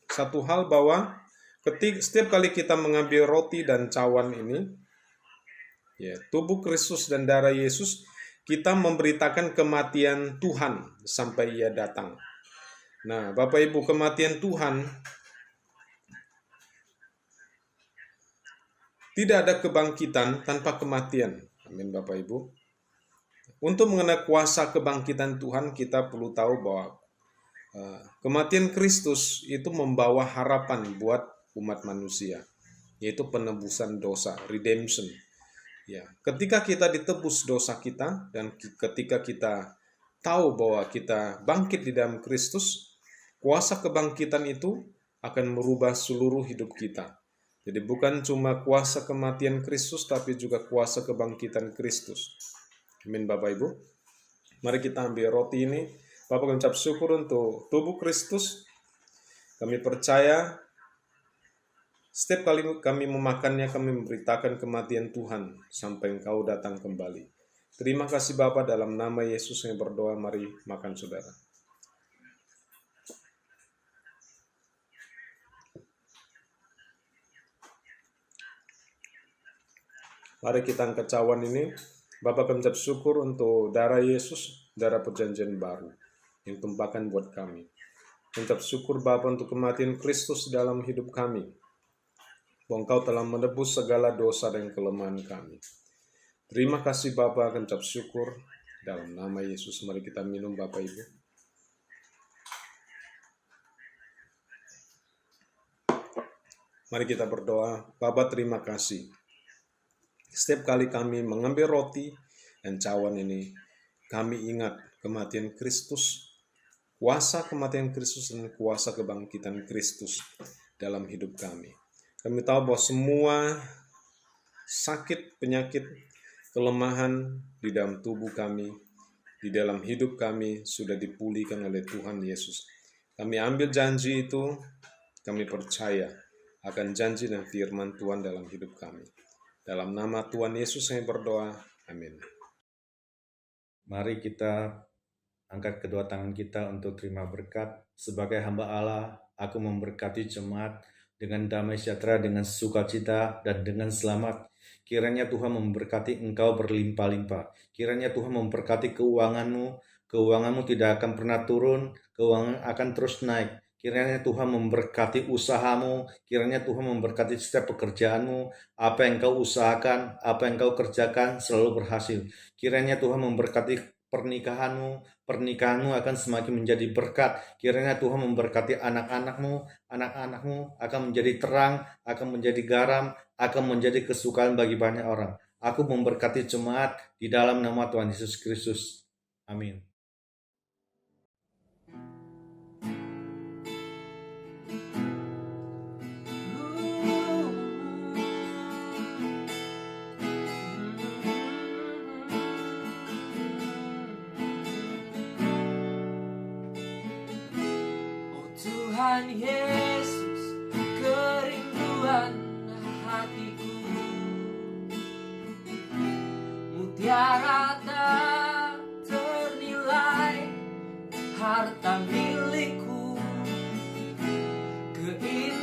satu hal bahwa setiap kali kita mengambil roti dan cawan ini, ya, tubuh Kristus dan darah Yesus, kita memberitakan kematian Tuhan sampai Ia datang. Nah, Bapak Ibu, kematian Tuhan, tidak ada kebangkitan tanpa kematian. Amin, Bapak Ibu. Untuk mengenai kuasa kebangkitan Tuhan, kita perlu tahu bahwa kematian Kristus itu membawa harapan buat umat manusia, yaitu penebusan dosa, redemption. Ya, ketika kita ditebus dosa kita dan ketika kita tahu bahwa kita bangkit di dalam Kristus, kuasa kebangkitan itu akan merubah seluruh hidup kita. Jadi bukan cuma kuasa kematian Kristus, tapi juga kuasa kebangkitan Kristus. Amin, Bapak Ibu. Mari kita ambil roti ini. Bapak mengucap syukur untuk tubuh Kristus. Kami percaya setiap kali kami memakannya, kami memberitakan kematian Tuhan sampai Engkau datang kembali. Terima kasih Bapa, dalam nama Yesus yang berdoa, mari makan saudara. Mari kita angkat cawan ini. Bapa, kami ucap syukur untuk darah Yesus, darah perjanjian baru yang tumpahkan buat kami. Ucap syukur Bapa untuk kematian Kristus dalam hidup kami. Bahwa Engkau telah menebus segala dosa dan kelemahan kami. Terima kasih Bapa, kami ucap syukur. Dalam nama Yesus, mari kita minum Bapak Ibu. Mari kita berdoa. Bapa, terima kasih. Setiap kali kami mengambil roti dan cawan ini, kami ingat kematian Kristus, kuasa kematian Kristus dan kuasa kebangkitan Kristus dalam hidup kami. Kami tahu bahwa semua sakit, penyakit, kelemahan di dalam tubuh kami, di dalam hidup kami sudah dipulihkan oleh Tuhan Yesus. Kami ambil janji itu, kami percaya akan janji dan firman Tuhan dalam hidup kami. Dalam nama Tuhan Yesus saya berdoa. Amin. Mari kita angkat kedua tangan kita untuk terima berkat. Sebagai hamba Allah, aku memberkati jemaat dengan damai sejahtera, dengan sukacita, dan dengan selamat. Kiranya Tuhan memberkati engkau berlimpah-limpah. Kiranya Tuhan memberkati keuanganmu. Keuanganmu tidak akan pernah turun, keuangan akan terus naik. Kiranya Tuhan memberkati usahamu, kiranya Tuhan memberkati setiap pekerjaanmu, apa yang kau usahakan, apa yang kau kerjakan selalu berhasil. Kiranya Tuhan memberkati pernikahanmu, pernikahanmu akan semakin menjadi berkat. Kiranya Tuhan memberkati anak-anakmu, anak-anakmu akan menjadi terang, akan menjadi garam, akan menjadi kesukaan bagi banyak orang. Aku memberkati jemaat di dalam nama Tuhan Yesus Kristus. Amin. Tuhan Yesus, kerinduan hatiku, mutiara tak ternilai, harta milikku, keindahan